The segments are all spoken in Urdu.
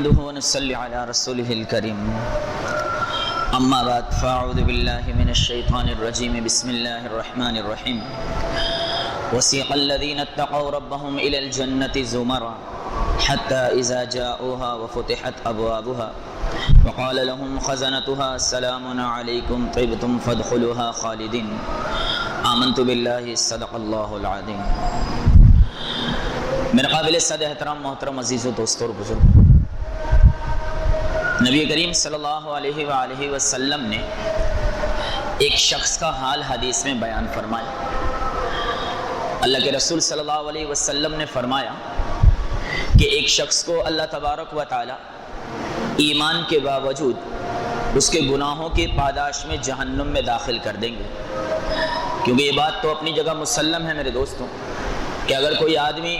نحمده ونصلي على رسوله الكريم اما بعد فاعوذ بالله من الشيطان الرجيم بسم الله الرحمن الرحيم وسيق الذين اتقوا ربهم الى الجنة زمرا حتى اذا جاءوها وفتحت ابوابها وقال لهم خزنتها سلام عليكم طبتم فادخلوها خالدين آمنت بالله صدق اللہ العظیم۔ میرے قابل صد احترام محترم عزیز و دوستوں اور بزرگ، نبی کریم صلی اللہ علیہ وآلہ وسلم نے ایک شخص کا حال حدیث میں بیان فرمایا۔ اللہ کے رسول صلی اللہ علیہ وسلم نے فرمایا کہ ایک شخص کو اللہ تبارک و تعالی ایمان کے باوجود اس کے گناہوں کی پاداش میں جہنم میں داخل کر دیں گے، کیونکہ یہ بات تو اپنی جگہ مسلم ہے میرے دوستوں کہ اگر کوئی آدمی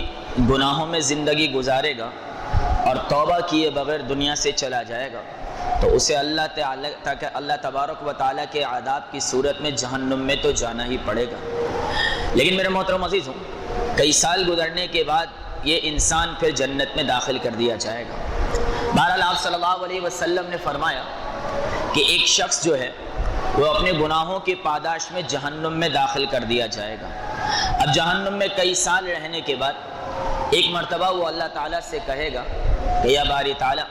گناہوں میں زندگی گزارے گا اور توبہ کیے بغیر دنیا سے چلا جائے گا تو اسے اللہ تبارک و تعالیٰ کے عذاب کی صورت میں جہنم میں تو جانا ہی پڑے گا۔ لیکن میرے محترم عزیزوں، کئی سال گزرنے کے بعد یہ انسان پھر جنت میں داخل کر دیا جائے گا۔ بہرحال آپ صلی اللہ علیہ وسلم نے فرمایا کہ ایک شخص جو ہے وہ اپنے گناہوں کی پاداش میں جہنم میں داخل کر دیا جائے گا۔ اب جہنم میں کئی سال رہنے کے بعد ایک مرتبہ وہ اللہ تعالیٰ سے کہے گا کہ یا باری تعالیٰ،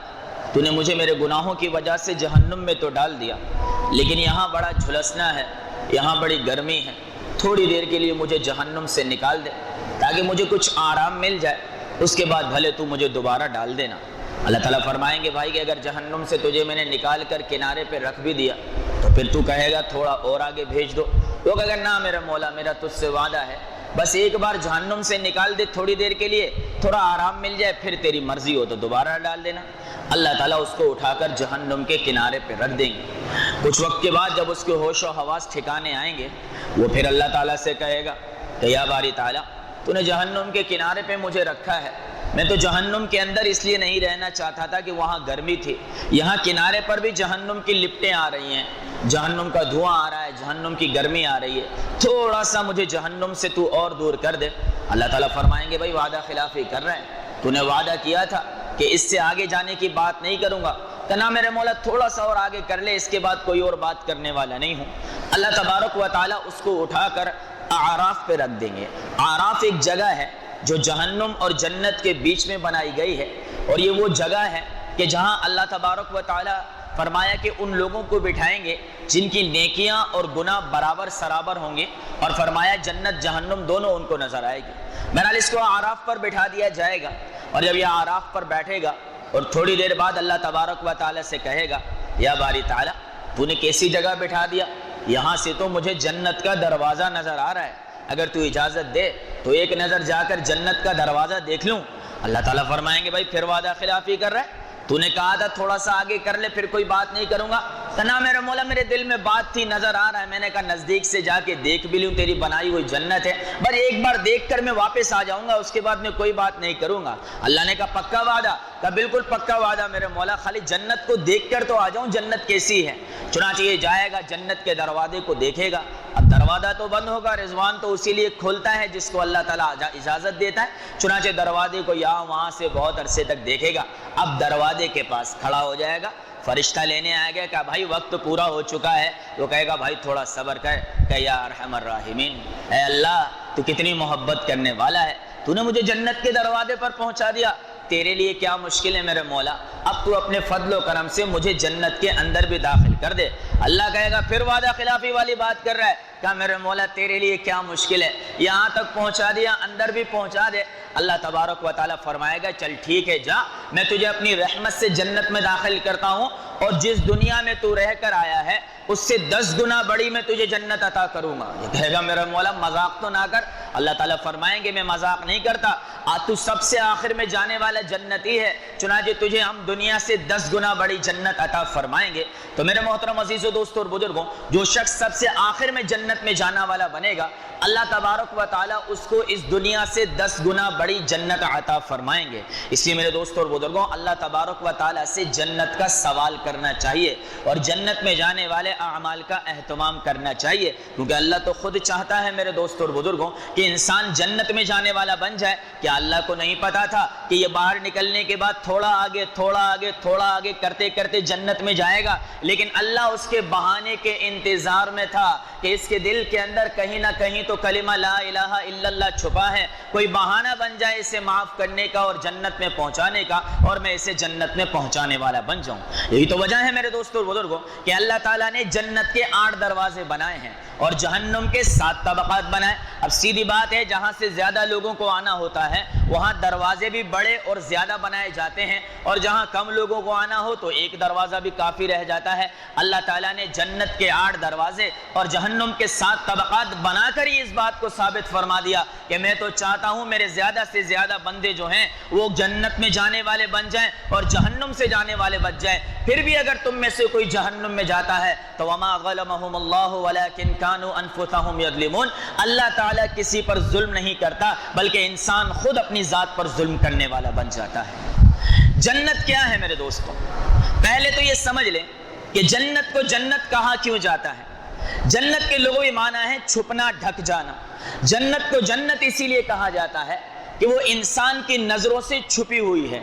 تو نے مجھے میرے گناہوں کی وجہ سے جہنم میں تو ڈال دیا، لیکن یہاں بڑا جھلسنا ہے، یہاں بڑی گرمی ہے، تھوڑی دیر کے لیے مجھے جہنم سے نکال دے تاکہ مجھے کچھ آرام مل جائے، اس کے بعد بھلے تو مجھے دوبارہ ڈال دینا۔ اللہ تعالیٰ فرمائیں گے بھائی کہ اگر جہنم سے تجھے میں نے نکال کر کنارے پہ رکھ بھی دیا تو پھر تو کہے گا تھوڑا اور آگے بھیج دو، وہ کہے گا نہ میرا مولا، میرا تجھ سے وعدہ ہے، بس ایک بار جہنم سے نکال دے تھوڑی دیر کے لیے، تھوڑا آرام مل جائے، پھر تیری مرضی ہو تو دوبارہ ڈال دینا۔ اللہ تعالیٰ اس کو اٹھا کر جہنم کے کنارے پہ رکھ دیں گے۔ کچھ وقت کے بعد جب اس کے ہوش و حواس ٹھکانے آئیں گے، وہ پھر اللہ تعالیٰ سے کہے گا کہ یا باری تعالیٰ، تو نے جہنم کے کنارے پہ مجھے رکھا ہے، میں تو جہنم کے اندر اس لیے نہیں رہنا چاہتا تھا کہ وہاں گرمی تھی، یہاں کنارے پر بھی جہنم کی لپٹیں آ رہی ہیں، جہنم کا دھواں آ رہا ہے، جہنم کی گرمی آ رہی ہے، تھوڑا سا مجھے جہنم سے تو اور دور کر دے۔ اللہ تعالیٰ فرمائیں گے بھائی وعدہ خلافی کر رہے ہیں، تو نے وعدہ کیا تھا کہ اس سے آگے جانے کی بات نہیں کروں گا، کہنا میرے مولا تھوڑا سا اور آگے کر لے، اس کے بعد کوئی اور بات کرنے والا نہیں ہوں۔ اللہ تبارک و تعالیٰ اس کو اٹھا کر اعراف پہ رکھ دیں گے۔ اعراف ایک جگہ ہے جو جہنم اور جنت کے بیچ میں بنائی گئی ہے، اور یہ وہ جگہ ہے کہ جہاں اللہ تبارک و تعالیٰ فرمایا کہ ان لوگوں کو بٹھائیں گے جن کی نیکیاں اور گناہ برابر سرابر ہوں گے، اور فرمایا جنت جہنم دونوں ان کو نظر آئے گی۔ بہرحال اس کو اعراف پر بٹھا دیا جائے گا، اور جب یہ اعراف پر بیٹھے گا اور تھوڑی دیر بعد اللہ تبارک و تعالیٰ سے کہے گا یا باری تعالیٰ، تو نے کیسی جگہ بٹھا دیا، یہاں سے تو مجھے جنت کا دروازہ نظر آ رہا ہے، اگر تو اجازت دے تو ایک نظر جا کر جنت کا دروازہ دیکھ لوں۔ اللہ تعالیٰ فرمائیں گے بھائی پھر وعدہ خلافی کر رہے، تو نے کہا تھا تھوڑا سا آگے کر لے پھر کوئی بات نہیں کروں گا، کہنا میرے مولا میرے دل میں بات تھی، نظر آ رہا ہے، میں نے کہا نزدیک سے جا کے دیکھ بھی لوں، تیری بنائی ہوئی جنت ہے، بس ایک بار دیکھ کر میں واپس آ جاؤں گا، اس کے بعد میں کوئی بات نہیں کروں گا۔ اللہ نے کہا پکا وعدہ؟ کہا بالکل پکا وعدہ میرے مولا، خالی جنت کو دیکھ کر تو آ جاؤں، جنت کیسی ہے۔ چنانچہ یہ جائے گا جنت کے دروازے کو دیکھے گا، اب دروازہ تو بند ہوگا، رضوان تو اسی لیے کھولتا ہے جس کو اللہ تعالیٰ اجازت دیتا ہے، چنانچہ دروازے کو یہاں وہاں سے بہت عرصے تک دیکھے گا، اب دروازے کے پاس کھڑا ہو جائے گا، فرشتہ لینے آئے گا کہ بھائی وقت پورا ہو چکا ہے، وہ کہے گا بھائی تھوڑا صبر کر، کہ یا ارحم الراحمین، اے اللہ تو کتنی محبت کرنے والا ہے، تو نے مجھے جنت کے دروازے پر پہنچا دیا، تیرے لیے کیا مشکل ہے میرے مولا، اب تو اپنے فضل و کرم سے مجھے جنت کے اندر بھی داخل کر دے۔ اللہ کہے گا پھر وعدہ خلافی والی بات کر رہا ہے، کہا میرے مولا تیرے لیے کیا مشکل ہے، یہاں تک پہنچا دیا، اندر بھی پہنچا دے۔ اللہ تبارک و تعالیٰ فرمائے گا چل ٹھیک ہے جا، میں تجھے اپنی رحمت سے جنت میں داخل کرتا ہوں، اور جس دنیا میں تو رہ کر آیا ہے اس سے 10 گنا بڑی میں تجھے جنت عطا کروں گا۔ یہ کہے گا میرا مولا مذاق تو نہ کر۔ اللہ تعالیٰ فرمائیں گے میں مذاق نہیں کرتا، تو سب سے آخر میں جانے والا جنتی ہے، چنانچہ تجھے ہم دنیا سے 10 گنا بڑی جنت عطا فرمائیں گے۔ تو میرے محترم عزیزو دوستو اور بزرگوں، جو شخص سب سے آخر میں جنت میں جانا والا بنے گا، اللہ تبارک و تعالیٰ اس کو اس دنیا سے 10 گنا بڑی جنت عطا فرمائیں گے۔ اس لیے میرے دوستو اور بزرگوں، اللہ تبارک و تعالیٰ سے جنت کا سوال کرنا چاہیے، اور جنت میں جانے والے اعمال کا اہتمام کرنا چاہیے، کیونکہ اللہ تو خود چاہتا ہے میرے دوستوں اور بزرگوں کہ انسان جنت میں جانے والا بن جائے۔ کیا اللہ کو نہیں پتا تھا کہ یہ باہر نکلنے کے بعد تھوڑا آگے تھوڑا آگے تھوڑا آگے کرتے کرتے جنت میں جائے گا؟ لیکن اللہ اس کے بہانے کے انتظار میں تھا کہ اس کے دل کے اندر کہیں نہ کہیں تو کلمہ لا الہ الا اللہ چھپا ہے، کوئی بہانہ بن جائے اسے معاف کرنے کا اور جنت میں پہنچانے کا، اور میں اسے جنت میں پہنچانے والا بن جاؤں۔ یہی تو وجہ ہے میرے دوستوں اور بزرگوں کہ اللہ تعالیٰ نے جنت کے 8 دروازے بنائے ہیں اور جہنم کے 7 طبقات بنائے۔ اب سیدھی بات ہے، جہاں سے زیادہ لوگوں کو آنا ہوتا ہے وہاں دروازے بھی بڑے اور زیادہ بنائے جاتے ہیں، اور جہاں کم لوگوں کو آنا ہو تو ایک دروازہ بھی کافی رہ جاتا ہے۔ اللہ تعالیٰ نے جنت کے 8 دروازے اور جہنم کے 7 طبقات بنا کر ہی اس بات کو ثابت فرما دیا کہ میں تو چاہتا ہوں میرے زیادہ سے زیادہ بندے جو ہیں وہ جنت میں جانے والے بن جائیں اور جہنم سے جانے والے بچ جائیں۔ پھر بھی اگر تم میں سے کوئی جہنم میں جاتا ہے تو وما غلمهم اللہ ولکن كانوا انفسهم یظلمون، اللہ تعالیٰ کسی پر ظلم نہیں کرتا بلکہ انسان خود اپنی ذات پر ظلم کرنے والا بن جاتا ہے۔ جنت کیا ہے میرے دوستوں؟ پہلے تو یہ سمجھ لیں کہ جنت کو جنت کہا کیوں جاتا ہے۔ جنت کے لغوی معنی ہے چھپنا، ڈھک جانا۔ جنت کو جنت اسی لیے کہا جاتا ہے کہ وہ انسان کی نظروں سے چھپی ہوئی ہے،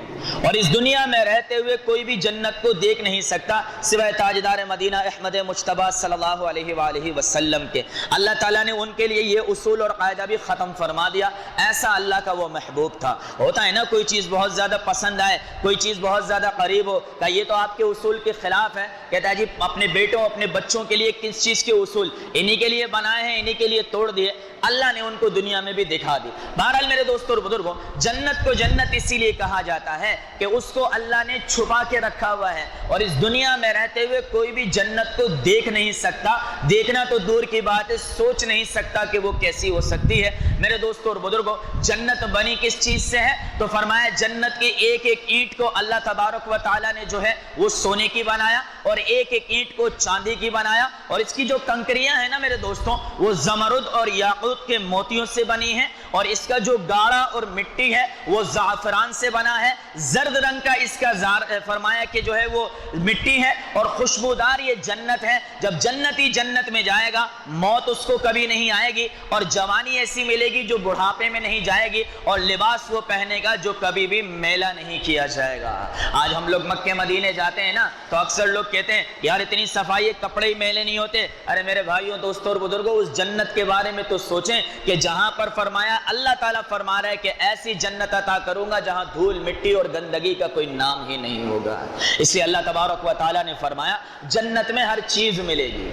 اور اس دنیا میں رہتے ہوئے کوئی بھی جنت کو دیکھ نہیں سکتا سوائے تاجدار مدینہ احمد مجتبیٰ صلی اللہ علیہ وآلہ وسلم کے۔ اللہ تعالیٰ نے ان کے لیے یہ اصول اور قاعدہ بھی ختم فرما دیا، ایسا اللہ کا وہ محبوب تھا۔ ہوتا ہے نا کوئی چیز بہت زیادہ پسند آئے، کوئی چیز بہت زیادہ قریب ہو، کہ یہ تو آپ کے اصول کے خلاف ہے، کہتا ہے جی اپنے بیٹوں اپنے بچوں کے لیے کس چیز کے اصول انہی کے لیے بنائے ہیں، انہی کے لیے توڑ دیے۔ اللہ نے ان کو دنیا میں بھی دکھا دی۔ بہرحال میرے دوستوں اور بزرگوں، جنت کو جنت اسی لیے کہا جاتا ہے کہ اس کو اللہ نے چھپا کے رکھا ہوا ہے، اور اس دنیا میں رہتے ہوئے کوئی بھی جنت کو دیکھ نہیں سکتا، دیکھنا تو دور کی بات ہے، سوچ نہیں سکتا کہ وہ کیسی ہو سکتی ہے۔ میرے دوستوں اور بزرگوں، جنت بنی کس چیز سے ہے؟ تو فرمایا جنت کی ایک ایک اینٹ کو اللہ تبارک و تعالیٰ نے جو ہے وہ سونے کی بنایا، اور ایک ایک اینٹ کو چاندی کی بنایا، اور اس کی جو کنکریاں ہیں نا میرے دوستوں وہ زمرد اور یاقوت کے موتیوں سے بنی ہیں، اور اس کا جو گاڑا اور مٹی ہے وہ زعفران سے بنا ہے، زرد رنگ کا اس کا فرمایا کہ جو ہے وہ مٹی ہے، اور خوشبودار یہ جنت ہے۔ جب جنتی جنت میں جائے گا موت اس کو کبھی نہیں آئے گی، اور جوانی ایسی ملے گی جو بڑھاپے میں نہیں جائے گی، اور لباس وہ پہنے گا جو کبھی بھی میلا نہیں کیا جائے گا۔ آج ہم لوگ مکے مدینے جاتے ہیں نا تو اکثر لوگ کہتے ہیں یار اتنی صفائی، کپڑے ہی میلے نہیں ہوتے۔ ارے میرے بھائیوں دوستوں اور بزرگوں، اس جنت کے بارے میں تو سوچیں کہ جہاں پر فرمایا اللہ تعالیٰ فرما رہا ہے کہ ایسی جنت عطا کروں گا جہاں دھول مٹی اور گندگی کا کوئی نام ہی نہیں ہوگا۔ اس لیے اللہ تبارک و تعالیٰ نے فرمایا جنت میں ہر چیز ملے گی،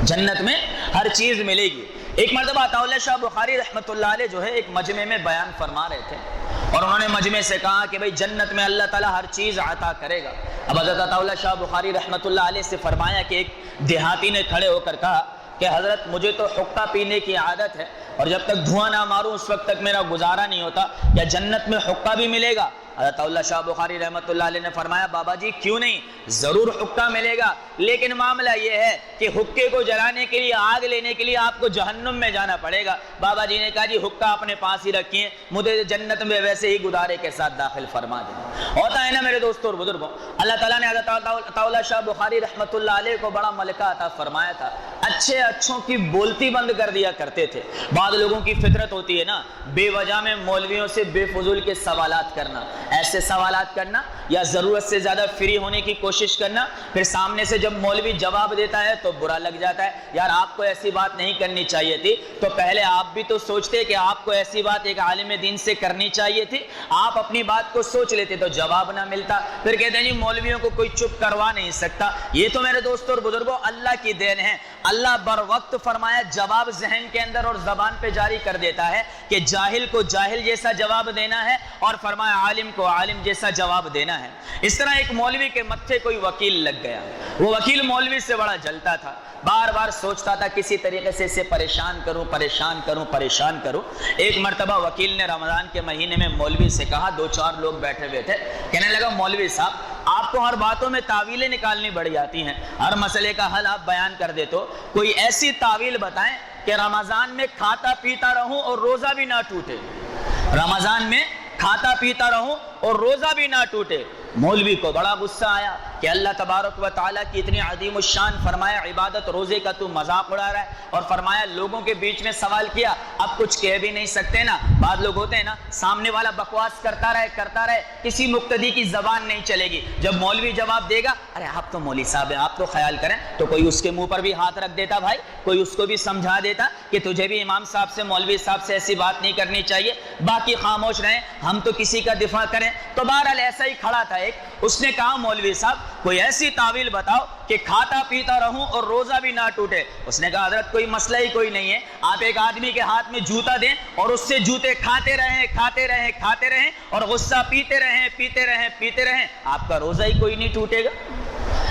جنت میں ہر چیز ملے گی۔ ایک مرتبہ عطا اللہ شاہ بخاری رحمۃ اللہ علیہ جو ہے ایک مجمع میں بیان فرما رہے تھے، اور انہوں نے مجمع سے کہا کہ بھئی جنت میں اللہ تعالیٰ ہر چیز عطا کرے گا۔ اب حضرت عطا اللہ شاہ بخاری رحمۃ اللہ علیہ سے فرمایا کہ ایک دیہاتی نے کھڑے ہو کر کہا کہ حضرت مجھے تو حقہ پینے کی عادت ہے، اور جب تک دھواں نہ ماروں اس وقت تک میرا گزارا نہیں ہوتا، کیا جنت میں حقہ بھی ملے گا؟ حضرت اللہ شاہ بخاری رحمۃ اللہ علیہ نے فرمایا بابا جی کیوں نہیں، ضرور حقہ ملے گا، لیکن معاملہ یہ ہے کہ حقے کو جلانے کے لیے، آگ لینے کے لیے آپ کو جہنم میں جانا پڑے گا۔ بابا جی نے کہا جی حقہ اپنے پاس ہی رکھیے، مجھے جنت میں ویسے ہی گدارے کے ساتھ داخل فرما دیں۔ ہوتا ہے نا میرے دوستوں اور بزرگوں، اللہ تعالیٰ نے حضرت عطا اللہ شاہ بخاری رحمۃ اللہ علیہ کو بڑا ملکہ عطا فرمایا تھا، اچھے اچھوں کی بولتی بند کر دیا کرتے تھے۔ بعض لوگوں کی فطرت ہوتی ہے نا بے وجہ میں مولویوں سے بے فضول کے سوالات کرنا، ایسے سوالات کرنا یا ضرورت سے زیادہ فری ہونے کی کوشش کرنا، پھر سامنے سے جب مولوی جواب دیتا ہے تو برا لگ جاتا ہے، یار آپ کو ایسی بات نہیں کرنی چاہیے تھی، تو پہلے آپ بھی تو سوچتے کہ آپ کو ایسی بات ایک عالم دین سے کرنی چاہیے تھی، آپ اپنی بات کو سوچ لیتے تو جواب نہ ملتا۔ پھر کہتے ہیں جی مولویوں کو کوئی چپ کروا نہیں سکتا۔ یہ تو میرے دوستوں اور بزرگوں اللہ کی دین ہے، اللہ بر وقت فرمایا جواب ذہن کے اندر اور زبان پہ جاری کر دیتا ہے کہ جاہل کو جاہل جیسا جواب دینا ہے، اور فرمایا عالم کو عالم جیسا جواب دینا ہے۔ اس طرح ایک مولوی کے متھے کوئی وکیل لگ گیا، وہ وکیل مولوی سے بڑا جلتا تھا، بار بار سوچتا تھا کسی طریقے سے اسے پریشان کروں پریشان کروں پریشان کروں۔ ایک مرتبہ وکیل نے رمضان کے مہینے میں مولوی سے کہا، 2-4 لوگ بیٹھے ہوئے تھے، کہنے لگا مولوی صاحب آپ کو ہر باتوں میں تعویلیں نکالنی بڑی آتی ہیں، ہر مسئلے کا حل آپ بیان کر دے، تو کوئی ایسی تعویل بتائیں کہ رمضان میں کھاتا پیتا رہوں اور روزہ بھی نہ ٹوٹے، رمضان میں کھاتا پیتا رہوں اور روزہ بھی نہ ٹوٹے۔ مولوی کو بڑا غصہ آیا، کہ اللہ تبارک و تعالیٰ کی اتنی عظیم الشان فرمایا عبادت روزے کا تو مذاق اڑا رہا ہے، اور فرمایا لوگوں کے بیچ میں سوال کیا اب کچھ کہہ بھی نہیں سکتے نا. بعض لوگ ہوتے ہیں نا سامنے والا بکواس کرتا رہے کسی مقتدی کی زبان نہیں چلے گی، جب مولوی جواب دے گا ارے آپ تو مولوی صاحب ہیں آپ تو خیال کریں، تو کوئی اس کے منہ پر بھی ہاتھ رکھ دیتا بھائی، کوئی اس کو بھی سمجھا دیتا کہ تجھے بھی امام صاحب سے مولوی صاحب سے ایسی بات نہیں کرنی چاہیے، باقی خاموش رہیں ہم تو کسی کا دفاع کریں. تو بہرحال ایسا ہی کھڑا تھا ایک، اس نے کہا مولوی صاحب کوئی ایسی تعویل بتاؤ کہ کھاتا پیتا رہوں اور روزہ بھی نہ ٹوٹے. اس نے کہا حضرت کوئی مسئلہ ہی کوئی نہیں ہے، آپ ایک آدمی کے ہاتھ میں جوتا دیں اور اس سے جوتے کھاتے رہیں اور غصہ پیتے رہیں آپ کا روزہ ہی کوئی نہیں ٹوٹے گا.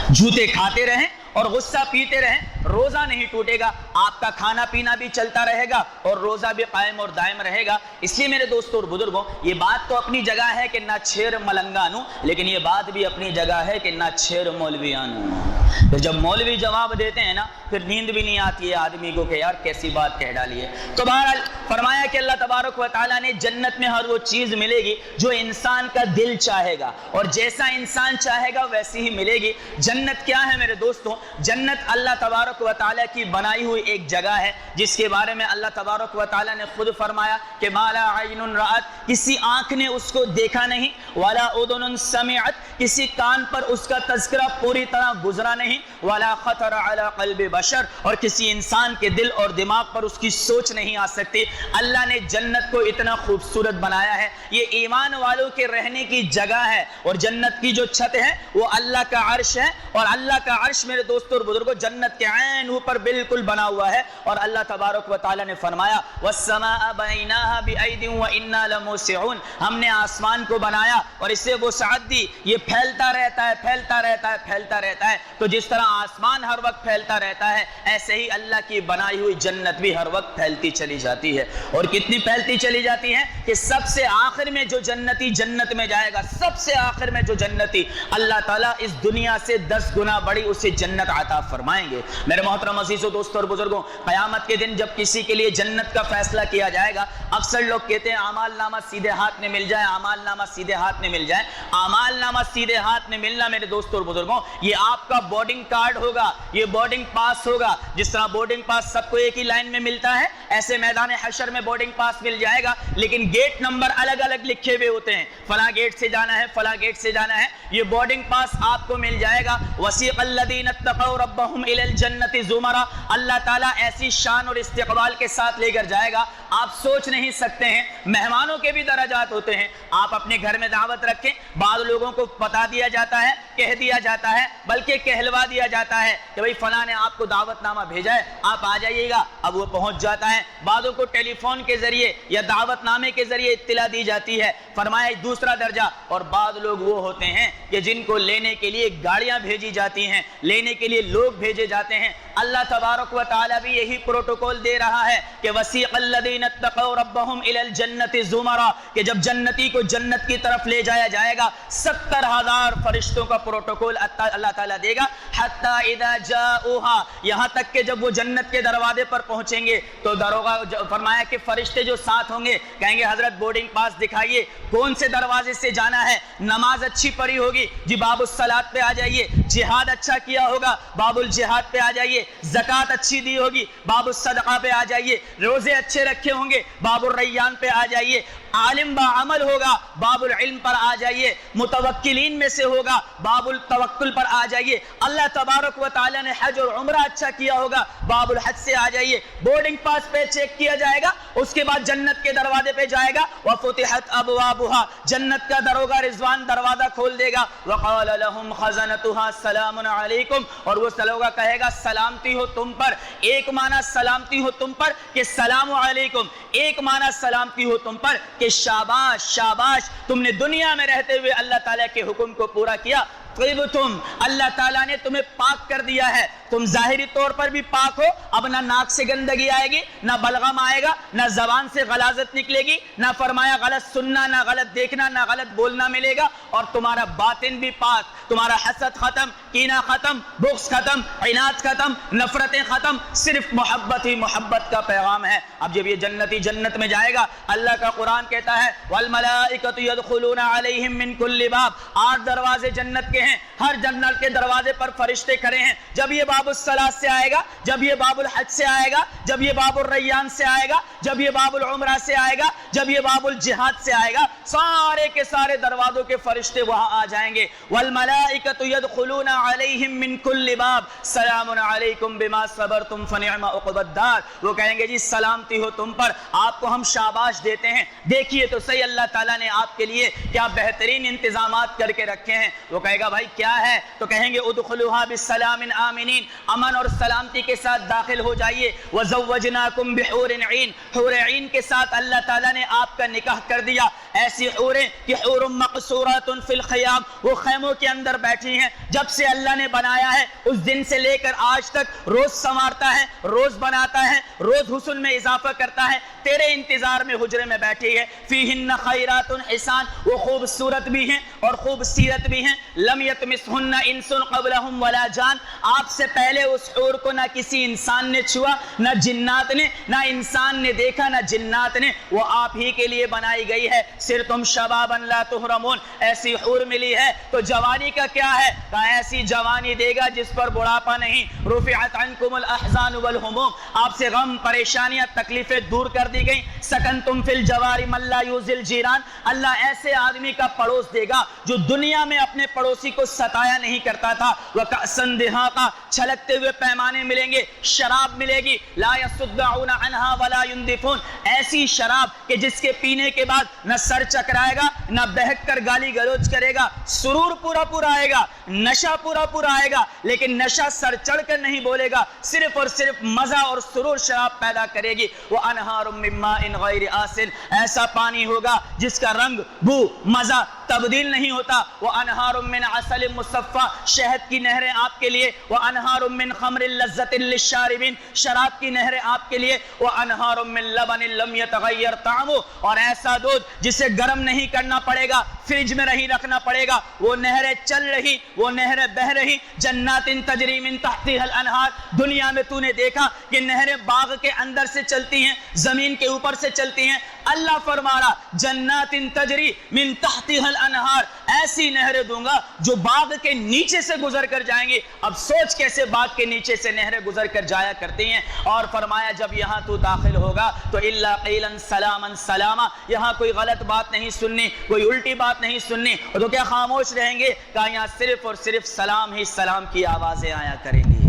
جوتے کھاتے رہیں اور غصہ پیتے رہیں روزہ نہیں ٹوٹے گا، آپ کا کھانا پینا بھی چلتا رہے گا اور روزہ بھی قائم اور دائم رہے گا. اس لیے میرے دوستوں اور بزرگوں یہ بات تو اپنی جگہ ہے کہ نہ چھیر ملنگانو، لیکن یہ بات بھی اپنی جگہ ہے کہ نہ چھیر مولویانو. تو جب مولوی جواب دیتے ہیں نا پھر نیند بھی نہیں آتی ہے آدمی کو کہ یار کیسی بات کہہ ڈالی ہے. تو بہرحال فرمایا کہ اللہ تبارک و تعالیٰ نے جنت میں ہر وہ چیز ملے گی جو انسان کا دل چاہے گا، اور جیسا انسان چاہے گا ویسی ہی ملے گی. جنت کیا ہے میرے دوستوں؟ جنت اللہ تبارک و تعالیٰ کی بنائی ہوئی ایک جگہ ہے جس کے بارے میں اللہ تبارک و تعالیٰ نے خود فرمایا کہ ما لا عین رأت، کسی آنکھ نے اس کو دیکھا نہیں، ولا اذن سمعت، کسی کان پر اس کا تذکرہ پوری طرح گزرا نہیں، ولا خطر علی قلب بشر، اور کسی انسان کے دل اور دماغ پر اس کی سوچ نہیں آ سکتی. اللہ نے جنت کو اتنا خوبصورت بنایا ہے، یہ ایمان والوں کے رہنے کی جگہ ہے، اور جنت کی جو چھت ہے وہ اللہ کا عرش ہے، اور اللہ کا عرش میرے دوستوں اور بزرگوں جنت کے عین اوپر بالکل بنا ہوا ہے. اور اللہ تبارک و تعالیٰ نے فرمایا والسماء بنیناها بأید وإنا لموسعون، ہم نے آسمان کو بنایا اور اسے وسعت دی، یہ پھیلتا رہتا ہے. تو جس طرح آسمان ہر وقت پھیلتا رہتا ہے ایسے ہی اللہ کی بنائی ہوئی جنت بھی ہر وقت پھیلتی چلی جاتی ہے. اور کتنی پھیلتی چلی جاتی ہے کہ سب سے آخر میں جو جنتی جنت میں جائے گا، سب سے آخر میں جو جنتی، اللہ تعالیٰ اس دنیا سے 10 گنا بڑی اسے جنت عطا فرمائیں گے. میرے محترم عزیزوں دوستوں اور بزرگوں، قیامت کے دن جب کسی کے لیے جنت کا فیصلہ کیا جائے گا، اکثر لوگ کہتے ہیں اعمال نامہ سیدھے ہاتھ میں مل جائے، اعمال نامہ سیدھے ہاتھ میں مل جائے. اعمال نامہ سیدھے ہاتھ میں ملنا میرے دوستوں اور بزرگوں یہ آپ کا بورڈنگ کارڈ ہوگا، یہ بورڈنگ پاس ہوگا. جس طرح بورڈنگ پاس سب کو ایک ہی لائن میں ملتا ہے ایسے میدان حشر میں بورڈنگ پاس مل جائے گا، لیکن گیٹ نمبر الگ الگ لکھے ہوئے ہوتے ہیں، فلاں گیٹ سے جانا ہے، فلاں گیٹ سے جانا ہے. یہ بورڈنگ پاس آپ کو مل جائے گا. وسیق الذین اتقوا ربهم الی الجنۃ زمرا، اللہ تعالیٰ ایسی شان اور استقبال کے ساتھ لے کر جائے گا آپ سوچ نہیں سکتے ہیں. مہمانوں کے بھی درجات ہوتے ہیں. آپ اپنے گھر میں دعوت رکھیں، بعض لوگوں کو بتا دیا جاتا ہے، کہہ دیا جاتا ہے، بلکہ کہلوا دیا جاتا ہے کہ بھئی فلاں نے آپ کو دعوت نامہ بھیجا ہے آپ آ جائیے گا. اب وہ پہنچ جاتا ہے. بعضوں کو ٹیلی فون کے ذریعے یا دعوت نامے کے ذریعے اطلاع دی جاتی ہے. فرمایا دوسرا درجہ. اور بعض لوگ وہ ہوتے ہیں کہ جن کو لینے کے لیے گاڑیاں بھیجی جاتی ہیں، لینے کے لیے لوگ بھیجے جاتے ہیں. اللہ تبارک و تعالیٰ بھی یہی پروٹوکول دے رہا ہے کہ وسیق الذین اتقوا ربهم الی الجنۃ زمرا، کہ جب جنتی کو جنت کی طرف لے جایا جائے گا 70,000 فرشتوں کا پروٹوکول اللہ تعالیٰ دے گا. حتی اذا جاؤها، یہاں تک کہ جب وہ جنت کے دروازے پر پہنچیں گے تو دروغہ فرمایا کہ فرشتے جو ساتھ ہوں گے کہیں گے حضرت بورڈنگ پاس دکھائیے، کون سے دروازے سے جانا ہے. نماز اچھی پڑھی ہوگی جی باب الصلاۃ پہ آ جائیے، جہاد اچھا کیا ہوگا باب الجہاد پہ آ جائیے، زکوٰۃ اچھی دی ہوگی باب الصدقہ پہ آ جائیے، روزے اچھے رکھے ہوں گے باب الریان پہ آ جائیے، عالم با عمل ہوگا باب العلم پر آ جائیے، متوکلین میں سے ہوگا باب التوکل پر آ جائیے. اللہ تبارک و تعالیٰ نے حج اور عمرہ اچھا کیا ہوگا باب الحج سے آ جائیے. بورڈنگ پاس پہ چیک کیا جائے گا، اس کے بعد جنت کے دروازے پہ جائے گا. وفتحت ابوابها، جنت کا دروگا رضوان دروازہ کھول دے گا. وقال لهم خزنتها سلام علیکم، اور وہ دروگا کہے گا سلامتی ہو تم پر. ایک معنی سلامتی ہو تم پر کہ سلام علیکم، ایک معنی سلامتی ہو تم پر کہ شاباش شاباش، تم نے دنیا میں رہتے ہوئے اللہ تعالیٰ کے حکم کو پورا کیا. طیبتم، اللہ تعالیٰ نے تمہیں پاک کر دیا ہے. تم ظاہری طور پر بھی پاک ہو، اب نہ ناک سے گندگی آئے گی، نہ بلغم آئے گا، نہ زبان سے غلاظت نکلے گی، نہ فرمایا غلط سننا، نہ غلط دیکھنا، نہ غلط بولنا ملے گا. اور تمہارا باطن بھی پاک، تمہارا حسد ختم، کینہ ختم، بغض ختم، عناد ختم، نفرتیں ختم، صرف محبت ہی محبت کا پیغام ہے. اب جب یہ جنتی جنت میں جائے گا اللہ کا قرآن کہتا ہے والملائکۃ یدخلون علیہم من کل باب، 8 دروازے جنت کے ہیں, ہر جنت کے دروازے پر فرشتے کھڑے ہیں. جب یہ باب الصلاۃ سے آئے گا, جب یہ باب الحج سے آئے گا, جب یہ باب الریان سے آئے گا, جب یہ باب العمرہ سے آئے گا, جب یہ باب الجہاد سے آئے گا, سارے کے سارے دروازوں کے فرشتے وہاں آ جائیں گے. والملائکۃ یدخلون علیہم من کل باب سلام علیکم بما صبرتم فنعم عقبی الدار. وہ کہیں گے جی سلامتی ہو تم پر, آپ کو ہم شاباش دیتے ہیں, دیکھیے تو صحیح اللہ تعالیٰ نے آپ کے لیے کیا بہترین انتظامات کر کے رکھے ہیں. وہ کہے گا بھائی کیا ہے؟ تو کہیں گے ادخلوها بالسلام آمنین, امن اور سلامتی کے ساتھ داخل ہو جائیے. وزوجناکم بحور عین, حور عین کے ساتھ اللہ تعالیٰ نے آپ کا نکاح کر دیا. ایسی حوریں کہ حور مقصورات فی الخیام, وہ خیموں کے اندر بیٹھی ہیں. جب سے اللہ نے بنایا ہے اس دن سے لے کر آج تک روز سنوارتا ہے, روز بناتا ہے, روز حسن میں اضافہ کرتا ہے, تیرے انتظار میں حجرے میں بیٹھی ہے. فیہن خیرات حسان, وہ خوبصورت بھی ہیں اور خوبصیرت بھی ہیں. لم یطمثہن انس قبلہم ولا جان, آپ سے پہلے اس حور کو نہ کسی انسان نے چھوا, نہ جنات نے, نہ انسان نے دیکھا نہ جنات نے. وہ آپ ہی کے لیے بنائی گئی ہے. صرتم شبابا لا تحرمون, ایسی حور ملی ہے تو جوانی کا کیا ہے؟ کہا ایسی جوانی دے گا جس پر بڑھاپا نہیں. رفعت عنکم الاحزان والہموم, آپ سے غم پریشانیاں تکلیفیں دور کر دی گئیں. سکنتم فی الجوار من لا یؤذی الجیران, اللہ ایسے آدمی کا پڑوس دے گا جو دنیا میں اپنے پڑوسی کو ستایا نہیں کرتا تھا. وکأسا دہاقا, چھلکتے ہوئے پیمانے ملیں گے, شراب ملے گی. لا یصدعون عنہا ولا ينزفون, ایسی شراب کہ جس کے پینے کے بعد نہ سر چکرائے گا, نہ بہک کر گالی گلوچ کرے گا. سرور پورا پورا آئے گا, نشہ پورا پورا آئے گا, لیکن نشہ سر چڑھ کر نہیں بولے گا, صرف اور صرف مزہ اور سرور شراب پیدا کرے گی. وانہار من ماء غیر آسن, ایسا پانی ہوگا جس کا رنگ, بو, مزہ تبدیل نہیں ہوتا. وانہار من عسل مصفى, شہد کی نہریں آپ کے لیے. وانہار من خمر لذۃ للشاربین, شراب کی نہریں آپ کے لیے. وانہار من لبن لم یتغیر طعمه, اور ایسا دودھ جسے گرم نہیں کرنا پڑے گا, فریج میں نہیں رکھنا پڑے گا. وہ نہریں چل رہی, وہ نہریں بہ رہی. جنات تجری من تحتها الانہار, دنیا میں تو نے دیکھا کہ نہریں باغ کے اندر سے چلتی ہیں, زمین کے اوپر سے چلتی ہیں. اللہ فرما رہا جنات تجری من تحتها الانہار, ایسی نہریں دوں گا جو باغ کے نیچے سے گزر کر جائیں گی. اب سوچ کیسے باغ کے نیچے سے نہریں گزر کر جایا کرتی ہیں. اور فرمایا جب یہاں تو داخل ہوگا تو الا قیلا سلاما سلاما, یہاں کوئی غلط بات نہیں سننی, کوئی الٹی بات نہیں سننی. تو کیا خاموش رہیں گے؟ کہا یہاں صرف اور صرف سلام ہی سلام کی آوازیں آیا کریں گی.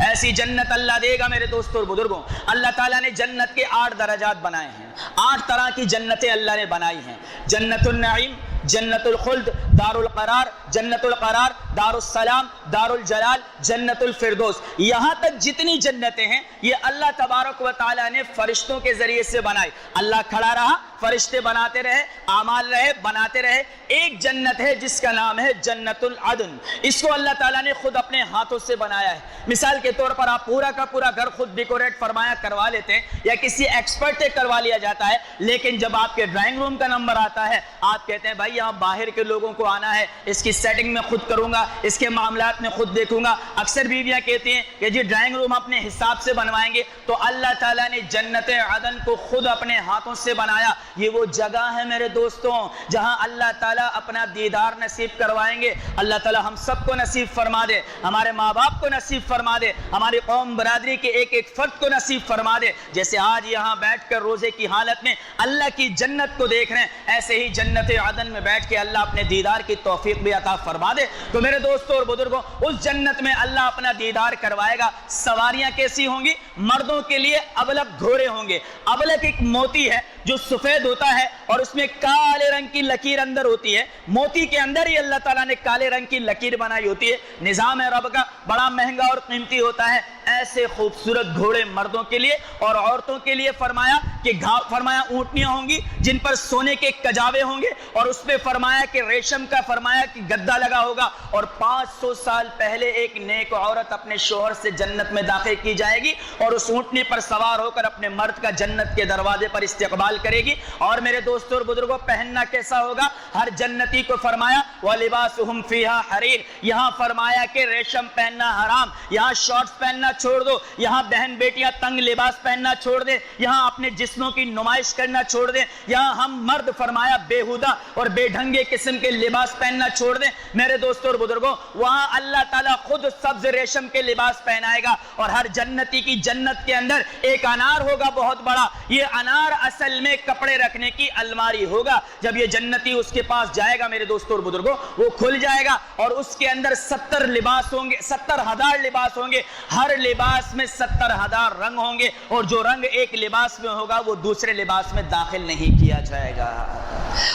ایسی جنت اللہ دے گا میرے دوستوں اور بزرگوں. اللہ تعالیٰ نے جنت کے 8 درجات بنائے ہیں, 8 طرح کی جنتیں اللہ نے بنائی ہیں. جنت النعیم, جنت الخلد, دار القرار, جنت القرار, دار السلام, دار الجلال, جنت الفردوس. یہاں تک جتنی جنتیں ہیں یہ اللہ تبارک و تعالیٰ نے فرشتوں کے ذریعے سے بنائی. اللہ کھڑا رہا, فرشتے بناتے رہے, اعمال رہے, بناتے رہے. ایک جنت ہے جس کا نام ہے جنت العدن, اس کو اللہ تعالیٰ نے خود اپنے ہاتھوں سے بنایا ہے. مثال کے طور پر آپ پورا کا پورا گھر خود ڈیکوریٹ فرمایا کروا لیتے ہیں یا کسی ایکسپرٹ سے کروا لیا جاتا ہے, لیکن جب آپ کے ڈرائنگ روم کا نمبر آتا ہے آپ کہتے ہیں بھائی یہاں باہر کے لوگوں کو آنا ہے, اس کی سیٹنگ میں خود کروں گا, اس کے معاملات میں خود دیکھوں گا. اکثر بیویاں کہتی ہیں کہ جی ڈرائنگ روم اپنے حساب سے بنوائیں گے. تو اللہ تعالیٰ نے جنت عدن کو خود اپنے ہاتھوں سے بنایا. یہ وہ جگہ ہے میرے دوستوں جہاں اللہ تعالیٰ اپنا دیدار نصیب کروائیں گے. اللہ تعالیٰ ہم سب کو نصیب فرما دے, ہمارے ماں باپ کو نصیب فرما دے, ہماری قوم برادری کے ایک ایک فرد کو نصیب فرما دے. جیسے آج یہاں بیٹھ کر روزے کی حالت میں اللہ کی جنت کو دیکھ رہے ہیں, ایسے ہی جنت عدن میں بیٹھ کے اللہ اپنے دیدار کی توفیق بھی عطا فرما دے. تو میرے دوستوں اور بزرگوں اس جنت میں اللہ اپنا دیدار کروائے گا. سواریاں کیسی ہوں گی؟ مردوں کے لیے ابلک گھوڑے ہوں گے. ابلک ایک موتی ہے جو سفید ہوتا ہے اور اس میں کالے رنگ کی لکیر اندر ہوتی ہے. موتی کے اندر ہی اللہ تعالیٰ نے کالے رنگ کی لکیر بنائی ہوتی ہے. نظام ہے رب کا, بڑا مہنگا اور قیمتی ہوتا ہے. ایسے خوبصورت گھوڑے مردوں کے لیے اور عورتوں کے لیے فرمایا کہ فرمایا اونٹنیاں ہوں گی جن پر سونے کے کجاوے ہوں گے, اور اس پہ فرمایا کہ ریشم کا فرمایا کہ گدا لگا ہوگا. اور 500 سال پہلے ایک نیک عورت اپنے شوہر سے جنت میں داخل کی جائے گی اور اس اونٹنی پر سوار ہو کر اپنے مرد کا جنت کے دروازے پر استقبال استعمال کرے گی. اور میرے دوستوں اور بزرگوں پہننا کیسا ہوگا؟ ہر جنتی کو فرمایا وَلِبَاسُهُمْ فِيهَا حَرِيرٌ. یہاں فرمایا کہ ریشم پہننا حرام، یہاں شارٹس پہننا چھوڑ دو، یہاں بہن بیٹیاں تنگ لباس پہننا چھوڑ دیں، یہاں اپنے جسموں کی نمائش کرنا چھوڑ دیں، یہاں ہم مرد فرمایا بےہودہ اور بے ڈھنگے قسم کے لباس پہننا چھوڑ دیں. میرے دوستوں اور بزرگوں وہاں اللہ تعالیٰ خود سبز ریشم کے لباس پہنائے گا. اور ہر جنتی کی جنت کے اندر ایک انار ہوگا بہت بڑا. یہ انار اصل میں کپڑے رکھنے کی الماری ہوگا. جب یہ جنتی اس کے پاس جائے گا میرے دوستوں اور بزرگوں وہ کھل جائے گا اور اس کے اندر 70 لباس ہوں گے، 70,000 لباس ہوں گے. ہر لباس میں 70,000 رنگ ہوں گے اور جو رنگ ایک لباس میں ہوگا وہ دوسرے لباس میں داخل نہیں کیا جائے گا.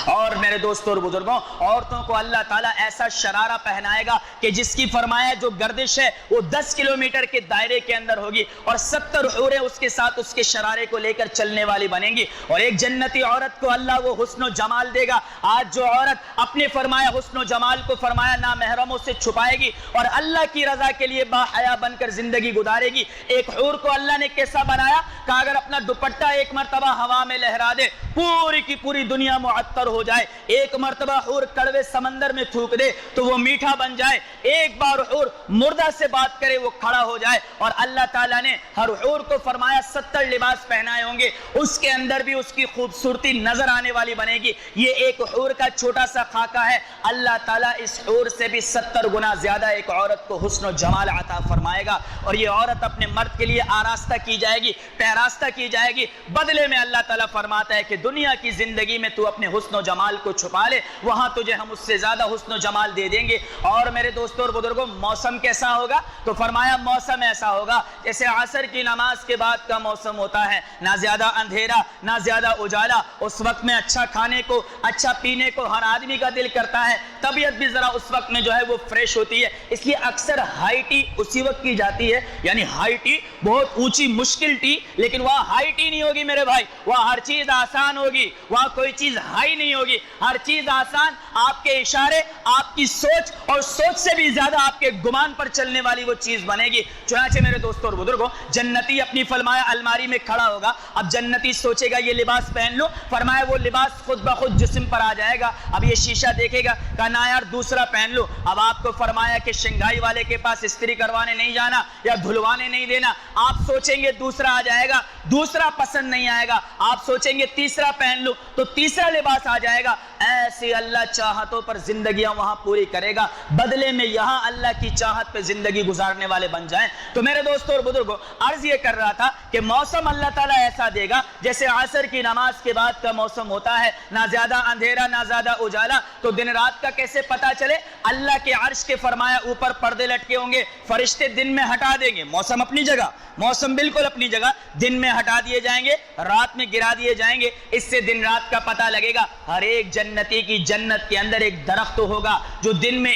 اور میرے دوستوں اور بزرگوں عورتوں کو اللہ تعالیٰ ایسا شرارہ پہنائے گا کہ جس کی فرمایا جو گردش ہے وہ 10 کلومیٹر کے دائرے کے اندر ہوگی اور 70 حوریں اس کے ساتھ اس کے شرارے کو لے کر چلنے والی بنیں گی. اور ایک جنتی عورت کو اللہ وہ حسن و جمال دے گا. آج جو عورت اپنے فرمایا حسن و جمال کو فرمایا نامحرموں سے چھپائے گی اور اللہ کی رضا کے لیے با حیا بن کر زندگی گزارے گی. ایک حور کو اللہ نے کیسا بنایا کہ اگر اپنا دوپٹہ ایک مرتبہ ہوا میں لہرا دے پوری کی پوری دنیا معطر ہو جائے. ایک مرتبہ حور کڑوے سمندر میں تھوک دے تو وہ میٹھا بن جائے. ایک بار حور مردہ سے بات کرے وہ کھڑا ہو جائے. اور اللہ تعالیٰ نے ہر حور کو فرمایا 70 لباس پہنائے ہوں گے. اس کے اندر بھی اس کی خوبصورتی نظر آنے والی بنے گی. یہ ایک حور کا چھوٹا سا خاکہ ہے. اللہ تعالیٰ اس حور سے بھی 70 گنا زیادہ ایک عورت کو حسن و جمال عطا فرمائے گا. اور یہ عورت اپنے مرد کے لیے آراستہ کی جائے گی، پیراستہ کی جائے گی. بدلے میں اللہ تعالیٰ فرماتا ہے کہ دنیا کی زندگی میں تو اپنے حسن و جمال کو چھپا لے، وہاں تجھے ہم اس سے زیادہ حسن و جمال دے دیں گے. اور میرے دوستوں اور بزرگوں موسم کیسا ہوگا؟ تو فرمایا موسم ایسا ہوگا جیسے عصر کی نماز کے بعد کا موسم ہوتا ہے. نہ زیادہ اندھیرا نہ زیادہ اجالا. اس وقت میں اچھا کھانے کو اچھا پینے کو ہر آدمی کا دل کرتا ہے. طبیعت بھی ذرا اس وقت میں جو ہے وہ فریش ہوتی ہے. اس لیے اکثر ہائی ٹی اسی وقت کی جاتی ہے. یعنی ہائی ٹی بہت اونچی مشکل ٹی، لیکن وہاں ہائی ٹی نہیں ہوگی میرے بھائی. وہاں ہر چیز آسان ہوگی، وہاں کوئی چیز ہائی نہیں ہوگی. ہر چیز آسان، آپ کے اشارے، آپ کی سوچ اور سوچ سے بھی زیادہ آپ کے گمان پر چلنے والی وہ چیز بنے گی. چنانچہ میرے دوستوں اور بزرگوں جنتی اپنی فرمایا الماری میں کھڑا ہوگا. اب جنتی سوچے گا یہ لباس پہن لو، فرمایا وہ لباس خود بخود جسم پر آ جائے گا. اب یہ شیشہ دیکھے گا کہ نا یار دوسرا پہن لو. اب آپ کو فرمایا کہ شنگھائی والے کے پاس استری کروانے نہیں جانا یا دھلوانے نہیں دینا. آپ سوچیں گے دوسرا آ جائے گا، دوسرا پسند نہیں آئے گا. آپ سوچیں گے تیسرا پہن لو تو تیسرا لباس آ جائے گا. ایسی اللہ چاہتوں پر زندگیاں وہاں پوری کرے گا، بدلے میں یہاں اللہ کی چاہت پہ زندگی گزارنے والے بن جائیں. تو میرے دوستوں اور بزرگوں عرض یہ کر رہا تھا کہ موسم اللہ تعالیٰ ایسا دے گا جیسے عصر کی نماز کے بعد کا موسم ہوتا ہے. نہ زیادہ اندھیرا نہ زیادہ اجالا. تو دن رات کا کیسے پتا چلے؟ اللہ کے عرش کے فرمایا اوپر پردے لٹکے ہوں گے، فرشتے دن میں ہٹا دیں گے. موسم اپنی جگہ، موسم بالکل اپنی جگہ، دن میں ہٹا دیے جائیں گے، رات میں گرا دیے جائیں گے. اس سے دن رات کا پتہ لگے گا. ہر ایک جنتی کی جنت کے اندر ایک درخت ہوگا جو دن میں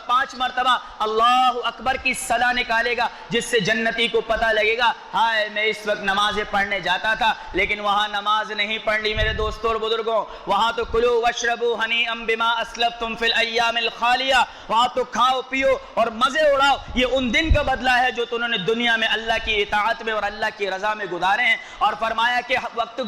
5 مرتبہ اللہ اکبر کی صدا نکالے گا، جس سے جنتی کو پتہ لگے گا ہائے میں اس وقت نمازیں پڑھنے جاتا تھا لیکن وہاں نماز نہیں پڑھ لی. میرے دوستوں اور بزرگوں وہاں تو کلو واشربوا ہنیئا بما اسلفتم فی الایام الخالیہ، وہاں تو کھاؤ پیو اور مزے اڑاؤ. یہ ان دن کا بدلہ ہے جو انہوں نے دنیا میں اللہ کی اطاعت میں اور اللہ کی رضا میں گزارے ہیں. اور فرمایا کہ وقت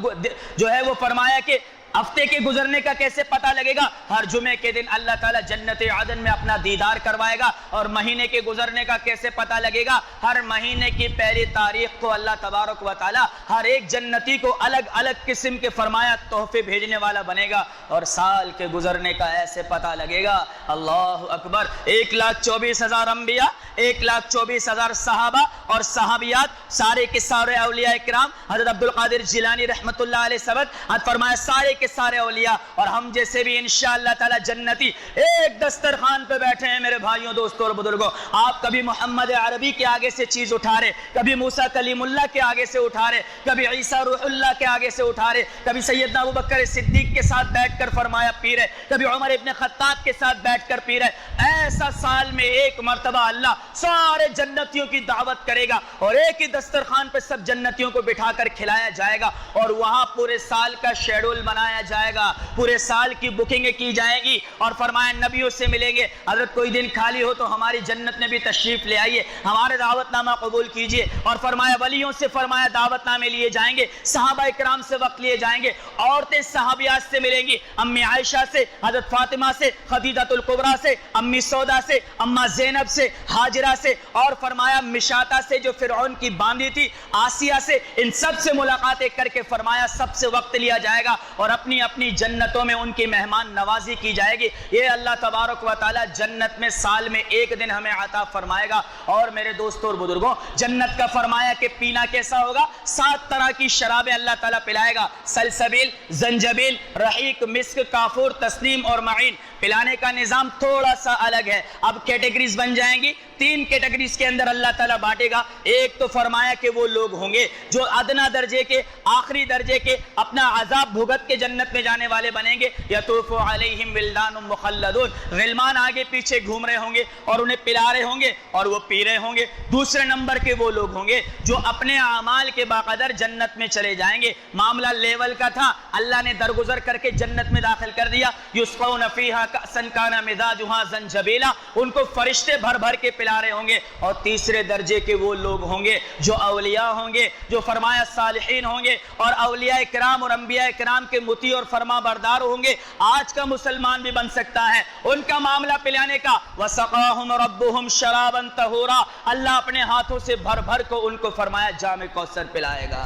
جو ہے وہ فرمایا کہ ہفتے کے گزرنے کا کیسے پتہ لگے گا؟ ہر جمعے کے دن اللہ تعالیٰ جنت عدن میں اپنا دیدار کروائے گا. اور مہینے کے گزرنے کا کیسے پتہ لگے گا؟ ہر مہینے کی پہلی تاریخ کو اللہ تبارک و تعالیٰ ہر ایک جنتی کو الگ الگ قسم کے فرمایا تحفے بھیجنے والا بنے گا. اور سال کے گزرنے کا ایسے پتہ لگے گا اللہ اکبر 1,24,000 انبیاء، 1,24,000 صحابہ اور صحابیات، سارے کے سارے اولیاء اکرام، حضرت عبدالقادر جیلانی رحمت اللہ علیہ سبت فرمایا سارے کے سارے اولیاء اور ہم جیسے بھی انشاءاللہ تعالی جنتی ایک دسترخوان پہ بیٹھے ہیں. میرے بھائیوں دوستوں اور بزرگوں آپ کبھی محمد عربی کے آگے سے چیز اٹھا رہے، کبھی موسیٰ کلیم اللہ کے آگے سے اٹھا رہے، کبھی عیسیٰ روح اللہ کے آگے سے اٹھا رہے، کبھی سیدنا ابوبکر صدیق کے ساتھ بیٹھ کر فرمایا پی رہے، کبھی عمر ابن خطاب کے ساتھ بیٹھ کر پی رہے. ایسا سال میں ایک مرتبہ اللہ سارے جنتیوں کی دعوت کرے گا اور ایک ہی دسترخوان پہ سب جنتیوں کو بٹھا کر کھلایا جائے گا اور وہاں پورے سال کا شیڈول بنایا جائے گا, پورے سال کی بکنگیں کی جائیں گی اور فرمایا نبیوں سے ملیں گے, حضرت کوئی دن خالی ہو تو ہماری جنت میں بھی تشریف لے آئیے, ہمارے دعوت نامہ قبول کیجئے. اور فرمایا ولیوں سے فرمایا دعوت نامے لیے جائیں گے, صحابہ اکرام سے وقت لیے جائیں گے, عورتیں صحابیات سے ملیں گی, امی عائشہ سے, حضرت فاطمہ سے, خدیجہ الکبریٰ سے, امی سودا سے, اماں زینب سے, ہاجرہ سے, اور فرمایا مشاطہ سے جو فرعون کی باندھی تھی, آسیہ سے, ان سب سے ملاقاتیں کر کے فرمایا سب سے وقت لیا جائے گا اور اپنی اپنی جنتوں میں ان کی مہمان نوازی کی جائے گی. یہ اللہ تبارک و تعالی جنت میں سال میں ایک دن ہمیں عطا فرمائے گا. اور میرے دوستوں اور بزرگوں, جنت کا فرمایا کہ پینا کیسا ہوگا, 7 طرح کی شرابیں اللہ تعالیٰ پلائے گا, سلسبیل, زنجبیل, رحیق, مسک, کافور, تسنیم اور معین. پلانے کا نظام تھوڑا سا الگ ہے. اب کیٹیگریز بن جائیں گی, 3 کیٹیگریز کے اندر اللہ تعالیٰ بانٹے گا. ایک تو فرمایا کہ وہ لوگ ہوں گے جو ادنا درجے کے, آخری درجے کے, اپنا عذاب بھگت کے جنت میں جانے والے بنیں گے. یطوف علیہم ولدان مخلدون, غلمان آگے پیچھے گھوم رہے ہوں گے اور انہیں پلا رہے ہوں گے اور وہ پی رہے ہوں گے. دوسرے نمبر کے وہ لوگ ہوں گے جو اپنے اعمال کے باقدر جنت میں چلے جائیں گے. معاملہ لیول کا تھا, اللہ نے درگزر کر کے جنت میں داخل کر دیا. یسقون فیہا کأسا کان مزاجہا زنجبیلا, ان کو فرشتے بھر بھر کے پلا رہے ہوں گے. اور تیسرے درجے کے وہ لوگ ہوں گے جو اولیاء ہوں گے, جو فرمایا صالحین ہوں گے اور اولیاء کرام اور انبیاء کرام کے مطیع اور فرما بردار ہوں گے. آج کا مسلمان بھی بن سکتا ہے. ان کا معاملہ پلانے کا, وسقاہم ربہم شرابا طہورا, اللہ اپنے ہاتھوں سے بھر بھر کو ان کو فرمایا جام کوثر پلائے گا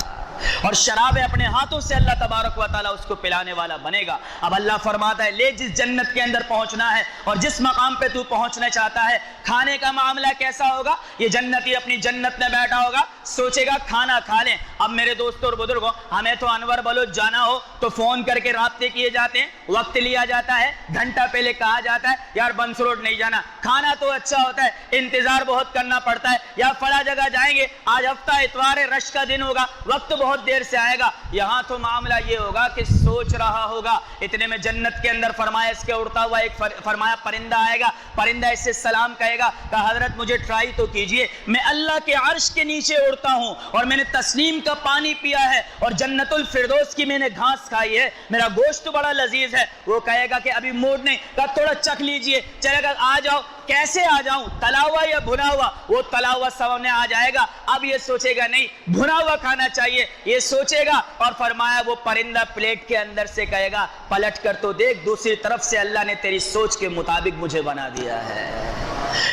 اور شرابیں اپنے ہاتھوں سے اللہ تبارک و تعالیٰ اس کو پلانے والا بنے گا. اب اللہ فرماتا ہے لے جس جنت کے اندر پہنچنا ہے اور جس مقام پہ تو پہنچنا چاہتا ہے, کھانے کا معاملہ کیسا ہوگا. یہ جنتی اپنی جنت میں بیٹھا ہوگا, سوچے گا کھانا کھا لیں. اب میرے دوستوں اور بزرگوں, ہمیں تو انور بلوچ جانا ہو تو فون کر کے رابطے کیے جاتے ہیں, وقت لیا جاتا ہے, گھنٹہ پہلے کہا جاتا ہے یار بنس روڈ نہیں جانا, کھانا تو اچھا ہوتا ہے, انتظار بہت کرنا پڑتا ہے, یا فلاں جگہ جائیں گے, آج ہفتہ اتوار ہے, رش کا دن ہوگا, وقت بہت دیر سے آئے گا. یہاں تو معاملہ یہ ہوگا کہ سوچ رہا ہوگا. اتنے میں جنت کے اندر فرمایا اس کے اڑتا ہوا ایک فرمایا پرندہ آئے گا, پرندہ اس سے سلام کہے گا, کہا حضرت مجھے ٹرائی تو کیجئے, میں اللہ کے عرش کے نیچے اڑتا ہوں اور میں نے تسنیم کا پانی پیا ہے اور جنت الفردوس کی میں نے گھاس کھائی ہے, میرا گوشت بڑا لذیذ ہے. وہ کہے گا کہ ابھی موڈ نہیں, کہا تھوڑا چکھ لیجئے, چلے گا آ جاؤ. کیسے آ جاؤں, تلا ہوا یا بھنا ہوا؟ وہ تلا ہوا سامنے آ جائے گا. اب یہ سوچے گا نہیں بھنا ہوا کھانا چاہیے, یہ سوچے گا اور فرمایا وہ پرندہ پلیٹ کے اندر سے کہے گا پلٹ کر تو دیکھ, دوسری طرف سے اللہ نے تیری سوچ کے مطابق مجھے بنا دیا ہے.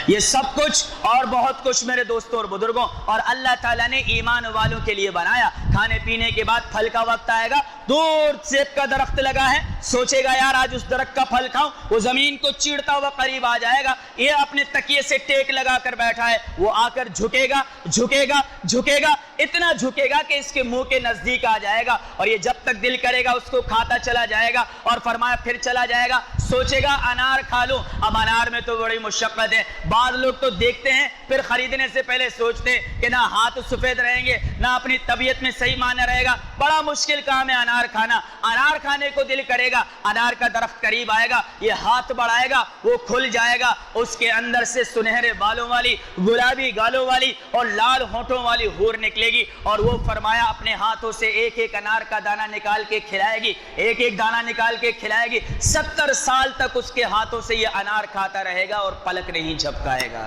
یہ سب کچھ اور بہت کچھ میرے دوستوں اور بزرگوں, اور اللہ تعالیٰ نے ایمان والوں کے لیے بنایا. کھانے پینے کے بعد پھل کا وقت آئے گا, دور سیب کا درخت لگا ہے, سوچے گا یار آج اس درخت کا پھل کھاؤں, وہ زمین کو چیڑتا ہوا قریب آ جائے گا. یہ اپنے تکیے سے ٹیک لگا کر بیٹھا ہے, وہ آ کر جھکے گا جھکے گا جھکے گا, اتنا جھکے گا کہ اس کے منہ کے نزدیک آ جائے گا, اور یہ جب تک دل کرے گا اس کو کھاتا چلا جائے گا. اور فرمایا پھر چلا جائے گا, سوچے گا انار کھا لوں. اب انار میں تو بڑی مشقت ہے, بعض لوگ تو دیکھتے ہیں پھر خریدنے سے پہلے سوچتے ہیں کہ نہ ہاتھ سفید رہیں گے نہ اپنی طبیعت میں صحیح معنی رہے گا, بڑا مشکل کام ہے انار کھانا. انار کھانے کو دل کرے گا, انار کا درخت قریب آئے گا, یہ ہاتھ بڑھائے گا, وہ کھل جائے گا, اس کے اندر سے سنہرے بالوں والی, گلابی گالوں والی اور لال ہونٹوں والی حور نکلے گی, اور وہ فرمایا اپنے ہاتھوں سے ایک ایک انار کا دانہ نکال کے کھلائے گی, ایک ایک دانہ نکال کے کھلائے گی. 70 سال تک اس کے ہاتھوں سے یہ انار کھاتا رہے گا اور پلک نہیں جھپکائے گا.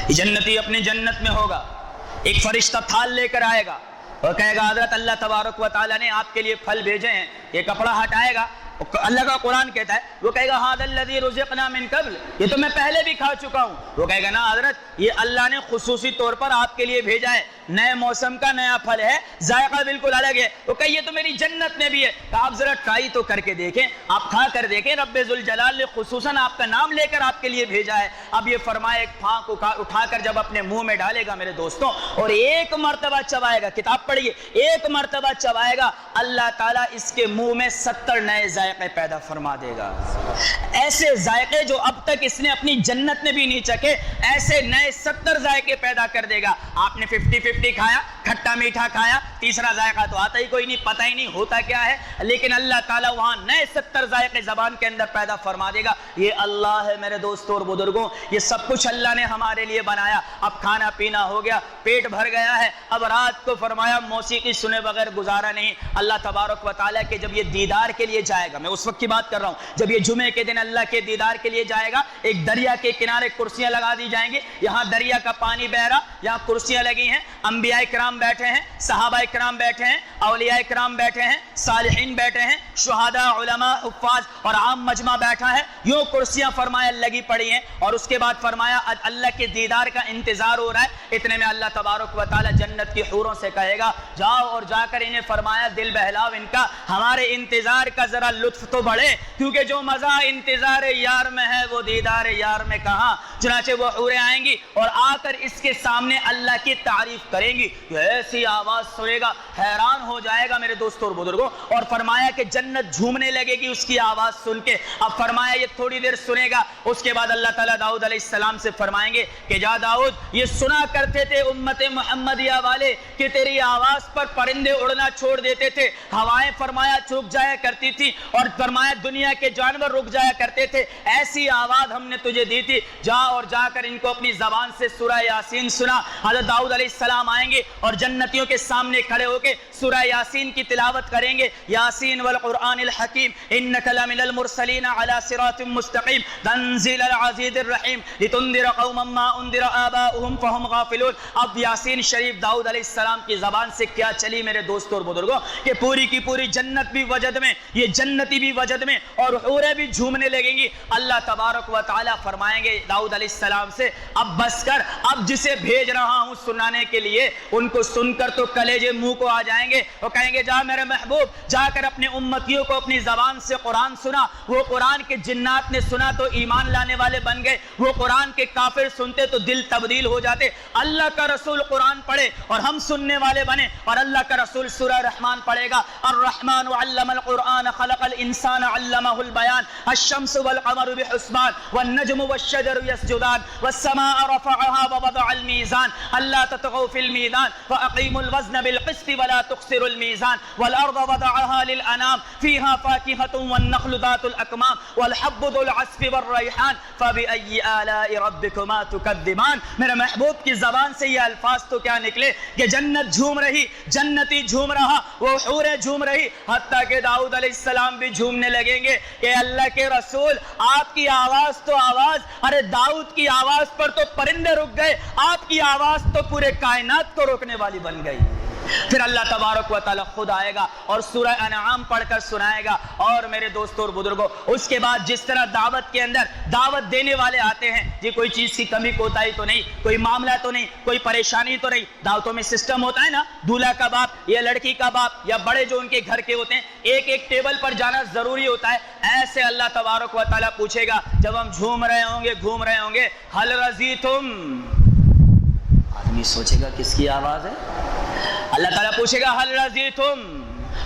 جنتی اپنی جنت میں ہوگا, ایک فرشتہ تھال لے کر آئے گا, وہ کہے گا حضرت اللہ تبارک و تعالیٰ نے آپ کے لیے پھل بھیجے ہیں. یہ کپڑا ہٹائے گا, اللہ کا قرآن کہتا ہے, وہ کہے گا ھذا الذی رزقنا من قبل, یہ تو میں پہلے بھی کھا چکا ہوں. وہ کہے گا نا حضرت یہ اللہ نے خصوصی طور پر آپ کے لیے بھیجا ہے, نئے موسم کا نیا پھل ہے, ذائقہ بالکل الگ ہے. وہ کہے یہ تو میری جنت میں بھی ہے. کہ آپ ذرا ٹرائی تو کر کے دیکھیں, آپ کھا کر دیکھیں, رب ذوالجلال نے خصوصاً آپ کا نام لے کر آپ کے لیے بھیجا ہے. اب یہ فرمائے ایک پھانک اٹھا کر جب اپنے منہ میں ڈالے گا میرے دوستوں, اور ایک مرتبہ چبائے گا, کتاب پڑھیے, ایک مرتبہ چبائے گا, اللہ تعالیٰ اس کے منہ میں 70 نئے ذائقے پیدا فرما دے گا. ایسے ذائقے جو اب تک اس نے اپنی جنت میں بھی نہیں چکے, ایسے نئے 70 ذائقے پیدا کر دے گا. آپ نے 50-50 کھایا, کھٹا میٹھا کھایا, تیسرا ذائقہ تو آتا ہی کوئی نہیں, پتہ ہی نہیں ہوتا کیا ہے, لیکن اللہ تعالیٰ وہاں نئے 70 ذائقے زبان کے اندر پیدا فرما دے گا. یہ اللہ ہے میرے دوستوں اور بزرگوں, یہ سب کچھ اللہ نے ہمارے لیے بنایا. اب کھانا پینا ہو گیا, پیٹ بھر گیا ہے, اب رات کو فرمایا موسیقی سنے بغیر گزارا نہیں. اللہ تبارک و تعالیٰ کے جب یہ دیدار کے لیے جائے گا, میں اس وقت کی بات کر رہا ہوں جب یہ جمعے کے دن اللہ کے دیدار کے لیے جائے گا, ایک دریا کے کنارے کرسیاں لگا دی جائیں گی, یہاں دریا کا پانی بہ رہا, یہاں کرسیاں لگی ہیں, انبیاء کرام بیٹھے ہیں, صحابہ کرام بیٹھے ہیں, اولیاء کرام بیٹھے ہیں, صالحین بیٹھے ہیں, شہداء, علماء, حفاظ اور عام مجمع بیٹھا ہے. یوں کرسیاں فرمایا لگی پڑی ہیں, اور اس کے بعد فرمایا اللہ کے دیدار کا انتظار ہو رہا ہے. اتنے میں اللہ تبارک و تعالی جنت کی حوروں سے کہے گا جاؤ اور جا کر انہیں فرمایا دل بہلاؤ ان کا, ہمارے انتظار کا ذرا لطف تو بڑھے, کیونکہ جو مزہ انتظار یار میں ہے وہ دیدار یار میں کہاں. چنانچہ وہ حوریں آئیں گی اور آ کر اس کے سامنے اللہ کی تعریف کریں گی. ایسی آواز سنے گا حیران ہو جائے گا میرے دوستوں اور بزرگوں. اور فرمایا کہ جنت جھومنے لگے گی اس کی آواز سن کے. اب فرمایا یہ تھوڑی دیر سنے گا, اس کے بعد اللہ تعالیٰ داؤد علیہ السلام سے فرمائیں گے کہ جا داؤد, یہ سنا کرتے تھے امت محمدیہ والے کہ تیری آواز پر پرندے اڑنا چھوڑ دیتے تھے, ہوائیں فرمایا رک جایا کرتی تھی, اور فرمایا دنیا کے جانور رک جایا کرتے تھے. ایسی آواز ہم نے تجھے دی تھی, جا اور جا کر ان کو اپنی زبان سے سورہ یاسین سنا. حضرت داؤد علیہ السلام آئیں گے اور جنتیوں کے سامنے کھڑے ہو کے سورہ یاسین کی تلاوت کریں گے. یاسین والقرآن الحکیم انک لمن المرسلین علی صراط مستقیم تنزیل العزیز الرحیم لتنذر قوما ما انذر آباؤہم فہم غافلون. اب یاسین شریف داؤد علیہ السلام کی زبان سے کیا چلی میرے دوستوں اور بزرگوں کہ پوری کی پوری جنت بھی وجد میں, یہ جنتی بھی وجد میں, اور حوریں بھی جھومنے لگیں گی. اللہ تبارک و تعالیٰ فرمائیں گے داؤد علیہ السلام سے اب بس کر, اب جسے بھیج رہا ہوں سنانے کے لیے ان کو سن کر تو کلیجے منہ کو آ جائیں گے, وہ کہیں گے جا میرے محبوب جا کر اپنے امتیوں کو اپنی زبان سے قرآن سنا. وہ قرآن کے جنات نے سنا تو ایمان لانے والے بن گئے, وہ قرآن کے کافر سنتے تو دل تبدیل ہو جاتے. اللہ کا رسول قرآن پڑھے اور ہم سننے والے بنے, اور اللہ کا رسول سورہ رحمان پڑھے گا. الرحمن علم القرآن خلق الانسان علمہ البیان الشمس والقمر بحسبان والنجم والشجر يسجدان والسماء رفعها ووضع الميزان الا تطغوا في الميزان واقيموا الوزن بالقسط ولا تخسروا الميزان والارض وضعها للانام فيها فاكهة والنخل ذات الاكمام والحب ذو العصف والريحان فبأي آلاء ربكما تكذبان. میرے محبوب کی زبان سے یہ الفاظ تو کیا نکلے کہ جنت جھوم رہی, جنتی جھوم رہا, وہ حوریں جھوم رہی, حتیٰ کہ داؤد علیہ السلام بھی جھومنے لگیں گے کہ اللہ کے رسول آپ کی آواز تو آواز, ارے داؤد کی آواز پر تو پرندے رک گئے, آپ کی آواز تو پورے کائنات کو روکنے والی بن گئی. پھر اللہ تبارک و تعالیٰ خود آئے گا اور سورہ انعام پڑھ کر سنائے گا. اور میرے دوستوں اور بزرگوں اس کے بعد جس طرح دعوت کے اندر دعوت دینے والے آتے ہیں, جی کوئی چیز کی کمی کوتاہی تو نہیں, کوئی معاملہ تو نہیں, کوئی پریشانی تو نہیں. دعوتوں میں سسٹم ہوتا ہے نا, دولہا کا باپ یا لڑکی کا باپ یا بڑے جو ان کے گھر کے ہوتے ہیں ایک ایک ٹیبل پر جانا ضروری ہوتا ہے. ایسے اللہ تبارک و تعالیٰ پوچھے گا جب ہم جھوم رہے ہوں گے, گھوم رہے ہوں گے, حل رضیتم, آدمی سوچے گا کس کی آواز ہے. اللہ تعالیٰ پوچھے گا حل رضیتم,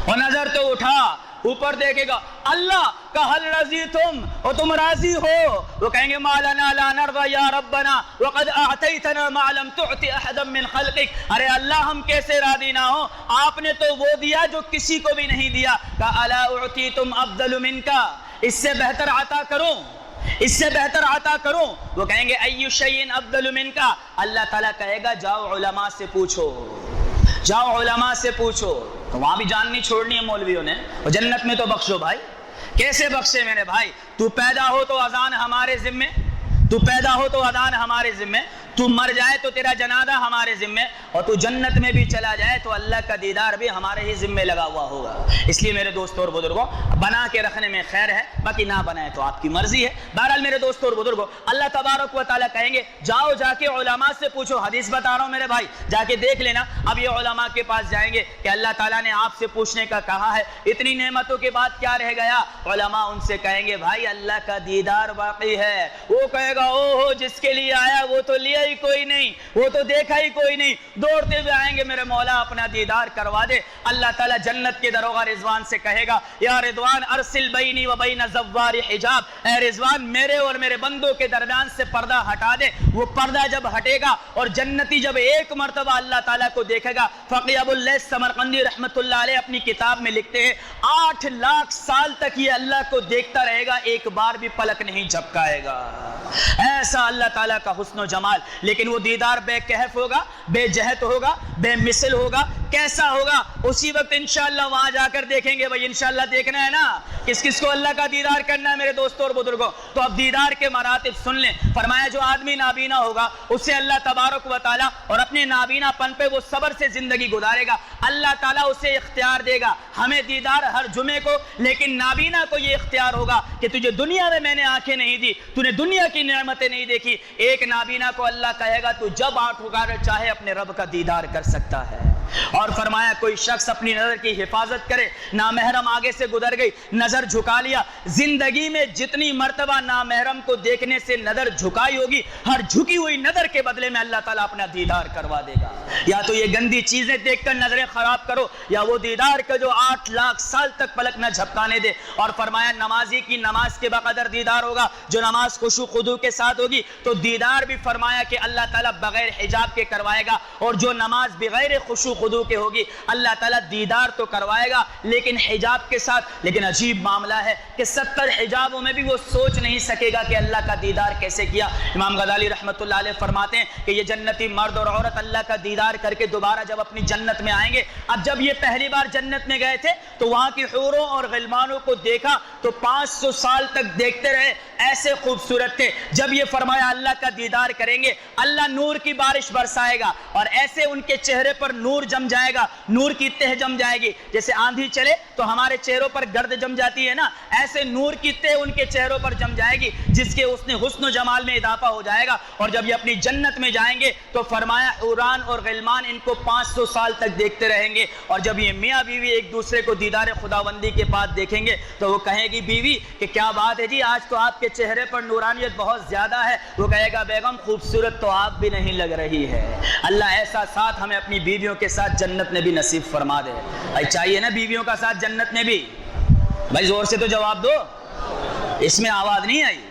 اور نظر تو اٹھا اوپر دیکھے گا اللہ کا حل رضیتم, اور تم راضی ہو. وہ کہیں گے ما لنا لا نرضى یا ربنا وقد اعطیتنا ما لم تعط احدا من خلقك. ارے اللہ ہم کیسے راضی نہ ہو, آپ نے تو وہ دیا جو کسی کو بھی نہیں دیا. کہ الا اعطیتم افضل منک, اس سے بہتر عطا کروں, اس سے بہتر عطا کروں. وہ کہیں گے ای شیء افضل منک. اللہ تعالیٰ کہے گا جاؤ علماء سے پوچھو, جاؤ علماء سے پوچھو. تو وہاں بھی جان نہیں چھوڑنی ہے مولویوں نے, اور جنت میں تو بخشو بھائی. کیسے بخشے میرے بھائی؟ تو پیدا ہو تو اذان ہمارے ذمے, تو پیدا ہو تو اذان ہمارے ذمے, تو مر جائے تو تیرا جنازہ ہمارے ذمے, اور تو جنت میں بھی چلا جائے تو اللہ کا دیدار بھی ہمارے ہی ذمے لگا ہوا ہوگا. اس لیے میرے دوستوں اور بزرگوں بنا کے رکھنے میں خیر ہے, باقی نہ بنائے تو آپ کی مرضی ہے. بہرحال میرے دوستوں اور بزرگوں اللہ تبارک و تعالیٰ کہیں گے جاؤ جا کے علماء سے پوچھو. حدیث بتا رہا ہوں میرے بھائی, جا کے دیکھ لینا. اب یہ علماء کے پاس جائیں گے کہ اللہ تعالیٰ نے آپ سے پوچھنے کا کہا ہے, اتنی نعمتوں کے بعد کیا رہ گیا. علماء ان سے کہیں گے بھائی اللہ کا دیدار باقی ہے. وہ کہے گا او ہو جس کے لیے آیا وہ تو لیا ہی کوئی نہیں, وہ تو دیکھا ہی کوئی نہیں, دوڑتے ہوئے آئیں گے میرے مولا اپنا دیدار کروا دے. اللہ تعالیٰ جنت کے دروغہ رضوان سے کہے گا یا رضوان ارسل بینی و بین زوار حجاب, اے رضوان میرے اور میرے بندوں کے درمیان سے پردہ ہٹا دے. وہ پردہ جب ہٹے گا اور جنتی جب ایک مرتبہ اللہ تعالیٰ کو دیکھے گا, فقیہ ابو اللیث سمرقندی رحمت اللہ علیہ اپنی کتاب میں لکھتے ہیں 8 لاکھ سال تک یہ اللہ کو دیکھتا رہے گا, ایک بار بھی پلک نہیں جھپکائے گا. ایسا اللہ تعالیٰ کا حسن و جمال. لیکن وہ دیدار بے کیف ہوگا, بے جہت ہوگا, بے مثل ہوگا. کیسا ہوگا؟ اسی وقت انشاءاللہ وہاں جا کر دیکھیں گے. بھائی انشاءاللہ دیکھنا ہے نا, کس کس کو اللہ کا دیدار کرنا ہے میرے دوستوں اور بزرگوں. تو اب دیدار کے مراتب سن لیں. فرمایا جو آدمی نابینا ہوگا اسے اللہ تبارک و تعالیٰ اور اپنے نابینا پن پہ وہ صبر سے زندگی گزارے گا. اللہ تعالیٰ اسے اختیار دے گا ہمیں دیدار ہر جمعے کو, لیکن نابینا کو یہ اختیار ہوگا کہ تجھے دنیا میں نے آنکھیں نہیں دی, تو نے دنیا کی نعمتیں نہیں دیکھی. ایک نابینا کو اللہ کہے گا تو جب آنکھ اٹھا کر چاہے اپنے رب کا دیدار کر سکتا ہے. اور فرمایا کوئی شخص اپنی نظر کی حفاظت کرے, نامحرم آگے سے گزر گئی, نظر جھکا لیا. زندگی میں جتنی مرتبہ نامحرم کو دیکھنے سے نظر جھکائی ہوگی, ہر جھکی ہوئی نظر کے بدلے میں اللہ تعالیٰ اپنا دیدار کروا دے گا. یا تو یہ گندی چیزیں دیکھ کر نظریں خراب کرو, یا وہ دیدار کا جو 8 لاکھ سال تک پلک نہ جھپکانے دے. اور فرمایا نمازی کی نماز کے بقدر دیدار ہوگا, جو نماز خشوع خضوع کے ساتھ ہوگی تو دیدار بھی فرمایا کہ اللہ تعالیٰ بغیر حجاب کے کروائے گا. اور جو نماز بغیر خشوع خضوع کے ہوگی اللہ تعالیٰ دیدار تو کروائے گا لیکن حجاب کے ساتھ. لیکن عجیب معاملہ ہے کہ 70 حجابوں میں بھی وہ سوچ نہیں سکے گا کہ اللہ کا دیدار کیسے کیا. امام غزالی رحمت اللہ علیہ فرماتے ہیں کہ یہ جنتی مرد اور عورت اللہ کا دیدار کر کے دوبارہ جب اپنی جنت میں آئیں گے, اب جب یہ پہلی بار جنت میں گئے تھے تو وہاں کی حوروں اور غلمانوں کو دیکھا تو 500 سال تک دیکھتے رہے, ایسے خوبصورت تھے. جب یہ فرمایا اللہ کا دیدار کریں گے اللہ نور کی بارش برسائے گا اور ایسے ان کے چہرے پر نور جم جائے گا, نور کی تہ جم جائے گی. جیسے آندھی چلے تو ہمارے چہروں پر گرد جم جاتی ہے نا, ایسے نور کی تہ ان کے چہروں پر جم جائے گی جس کے اس نے حسن و جمال میں اضافہ ہو جائے گا. اور جب یہ اپنی جنت میں جائیں گے تو فرمایا حوران اور غلمان ان کو 500 سال تک دیکھتے رہیں گے. اور جب یہ میاں بیوی ایک دوسرے کو دیدار خداوندی کے بعد دیکھیں گے تو وہ کہے گی بیوی کہ کیا بات ہے جی, آج تو آپ کے چہرے پر نورانیت بہت زیادہ ہے. وہ کہے گا بیگم خوبصورت تو آپ بھی نہیں لگ رہی ہے. اللہ ایسا ساتھ ہمیں اپنی بیویوں کے ساتھ جنت میں بھی نصیب فرما دے. چاہیے نا بیویوں کا ساتھ جنت میں بھی؟ بھائی زور سے تو جواب دو. اس میں آواز نہیں آئی,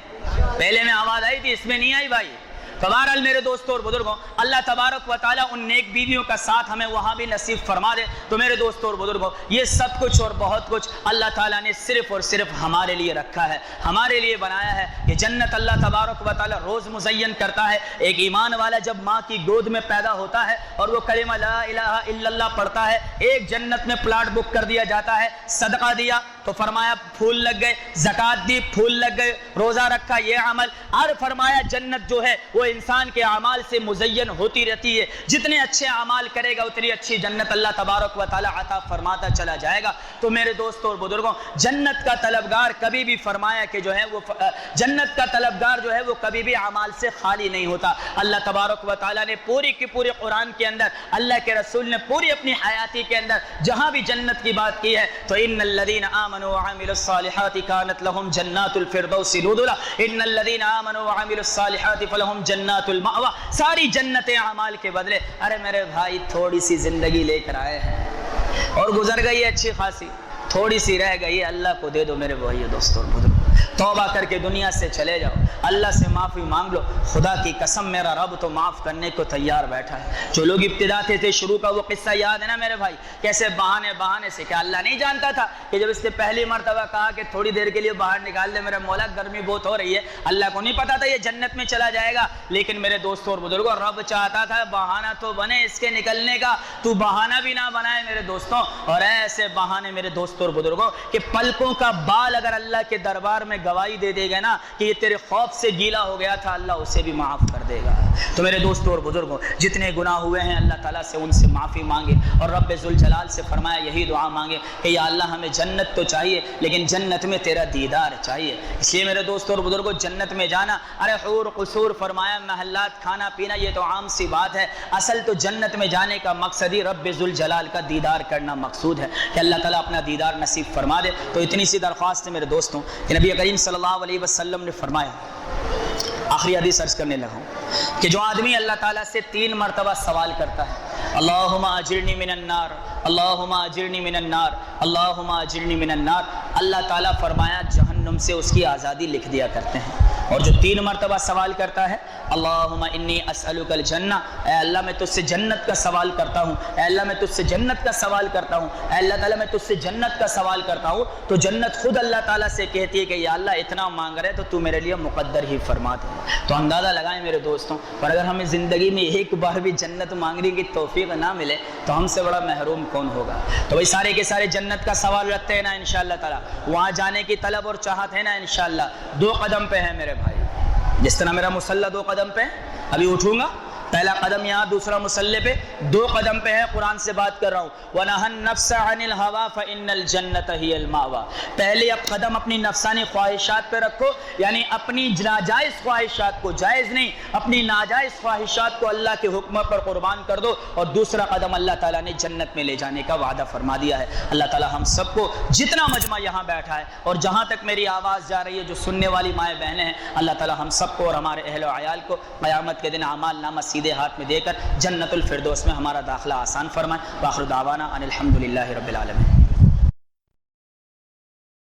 پہلے میں آواز آئی تھی, اس میں نہیں آئی بھائی. تو بہرحال میرے دوستوں اور بزرگوں اللہ تبارک و تعالیٰ ان نیک بیویوں کا ساتھ ہمیں وہاں بھی نصیب فرما دے. تو میرے دوستوں اور بزرگوں یہ سب کچھ اور بہت کچھ اللہ تعالیٰ نے صرف اور صرف ہمارے لیے رکھا ہے, ہمارے لیے بنایا ہے. یہ جنت اللہ تبارک و تعالیٰ روز مزین کرتا ہے. ایک ایمان والا جب ماں کی گود میں پیدا ہوتا ہے اور وہ کلمہ لا الہ الا اللہ پڑھتا ہے, ایک جنت میں پلاٹ بک کر دیا جاتا ہے. صدقہ دیا تو فرمایا پھول لگ گئے, زکوٰۃ دی پھول لگ گئے, روزہ رکھا یہ عمل. اور فرمایا جنت جو ہے وہ انسان کے اعمال سے مزین ہوتی رہتی ہے. جتنے اچھے اعمال کرے گا اتنی اچھی جنت اللہ تبارک و تعالیٰ عطا فرماتا چلا جائے گا. تو میرے دوستوں اور بزرگوں جنت کا طلبگار کبھی بھی فرمایا کہ جو ہے وہ جنت کا طلبگار جو ہے وہ کبھی بھی اعمال سے خالی نہیں ہوتا. اللہ تبارک و تعالیٰ نے پوری کی پوری قرآن کے اندر, اللہ کے رسول نے پوری اپنی حیاتی کے اندر جہاں بھی جنت کی بات کی ہے تو ان الذین آمنوا وعملوا الصالحات كانت لهم جنات الفردوس نزلا, ان الذین آمنوا وعملوا الصالحات فلهم جنات المأوى. ساری جنتیں اعمال کے بدلے. ارے میرے بھائی تھوڑی سی زندگی لے کر آئے ہیں اور گزر گئی ہے اچھی خاصی, تھوڑی سی رہ گئی ہے, اللہ کو دے دو میرے بھائی دوستوں اور بزرگوں. توبہ کر کے دنیا سے چلے جاؤ, اللہ سے معافی مانگ لو. خدا کی قسم میرا رب تو معاف کرنے کو تیار بیٹھا ہے. جو لوگ ابتدا تھے شروع کا وہ قصہ یاد ہے نا میرے بھائی, کیسے بہانے سے, کیا اللہ نہیں جانتا تھا کہ جب اس نے پہلی مرتبہ کہا کہ تھوڑی دیر کے لیے باہر نکال دے میرے مولا گرمی بہت ہو رہی ہے, اللہ کو نہیں پتا تھا یہ جنت میں چلا جائے گا. لیکن میرے دوستوں اور بزرگوں رب چاہتا تھا بہانہ تو بنے اس کے نکلنے کا, تو بہانہ بھی نہ بنائے میرے دوستوں. اور ایسے بہانے میرے دوستوں اور بزرگوں کہ پلکوں کا بال اگر اللہ کے دربار میں گواہی دے دے گا نا کہ یہ تیرے خوف سے گیلا ہو گیا تھا, اللہ اسے بھی معاف کر دے گا. تو میرے دوستوں اور بزرگوں جتنے گناہ ہوئے ہیں اللہ تعالیٰ سے ان سے معافی مانگے اور رب ذوالجلال سے فرمایا یہی دعا مانگے کہ یا اللہ ہمیں جنت تو چاہیے لیکن جنت میں تیرا دیدار چاہیے. اس لیے میرے دوستوں اور بزرگوں جنت میں جانا, ارے حور قصور فرمایا محلات کھانا پینا یہ تو عام سی بات ہے, اصل تو جنت میں جانے کا مقصد ہی رب ذوالجلال کا دیدار کرنا مقصود ہے کہ اللہ تعالیٰ اپنا دیدار نصیب فرما دے. تو اتنی سی درخواست ہے میرے دوستوں کہ نبی کریم صلی اللہ علیہ وسلم نے فرمایا آخری حدیث عرض کرنے لگا ہوں کہ جو آدمی اللہ تعالیٰ سے 3 مرتبہ سوال کرتا ہے اللہم اجرنی من النار، اللہم اجرنی من النار، اللہم اجرنی من النار، اللہ تعالیٰ فرمایا جہنم سے اس کی آزادی لکھ دیا کرتے ہیں۔ اور جو 3 مرتبہ سوال کرتا ہے اللہم انی اسألک الجنہ، اے اللہ میں تجھ سے جنت کا سوال کرتا ہوں، اے اللہ میں تجھ سے جنت کا سوال کرتا ہوں، اے اللہ تعالیٰ میں تجھ سے جنت کا سوال کرتا ہوں، تو جنت خود اللہ تعالیٰ سے کہتی ہے کہ یا اللہ اتنا مانگ رہے تو تو میرے لیے مقدر ہی فرما دے۔ تو اندازہ لگائیں میرے دوستوں، پر اگر ہمیں زندگی میں ایک بار بھی جنت مانگنے کی توفیق نہ ملے تو ہم سے بڑا محروم کون ہوگا؟ تو بھائی سارے کے سارے جنت کا سوال رکھتے ہیں نا انشاءاللہ تعالیٰ، وہاں جانے کی طلب اور چاہت ہے نا انشاءاللہ۔ 2 قدم پہ ہے میرے بھائی، جس طرح میرا مصلی 2 قدم پہ، ابھی اٹھوں گا پہلا قدم یہاں، دوسرا مصلی پہ، 2 قدم پہ ہے، قرآن سے بات کر رہا ہوں۔ وَنَهَى النَّفْسَ عَنِ الْهَوَىٰ فَإِنَّ الْجَنَّةَ هِيَ الْمَأْوَىٰ۔ پہلے اب قدم اپنی نفسانی خواہشات پہ رکھو، یعنی اپنی ناجائز خواہشات کو، جائز نہیں، اپنی ناجائز خواہشات کو اللہ کے حکم پر قربان کر دو، اور دوسرا قدم اللہ تعالیٰ نے جنت میں لے جانے کا وعدہ فرما دیا ہے۔ اللہ تعالیٰ ہم سب کو، جتنا مجمع یہاں بیٹھا ہے اور جہاں تک میری آواز جا رہی ہے، جو سننے والی مائیں بہنیں ہیں، اللہ تعالیٰ ہم سب کو اور ہمارے اہل و عیال کو قیامت کے دن اعمال نامہ سیدھے ہاتھ میں دے کر جنت الفردوس میں ہمارا داخلہ آسان فرمائے۔ وآخر دعوانا ان الحمد للہ رب العالمین۔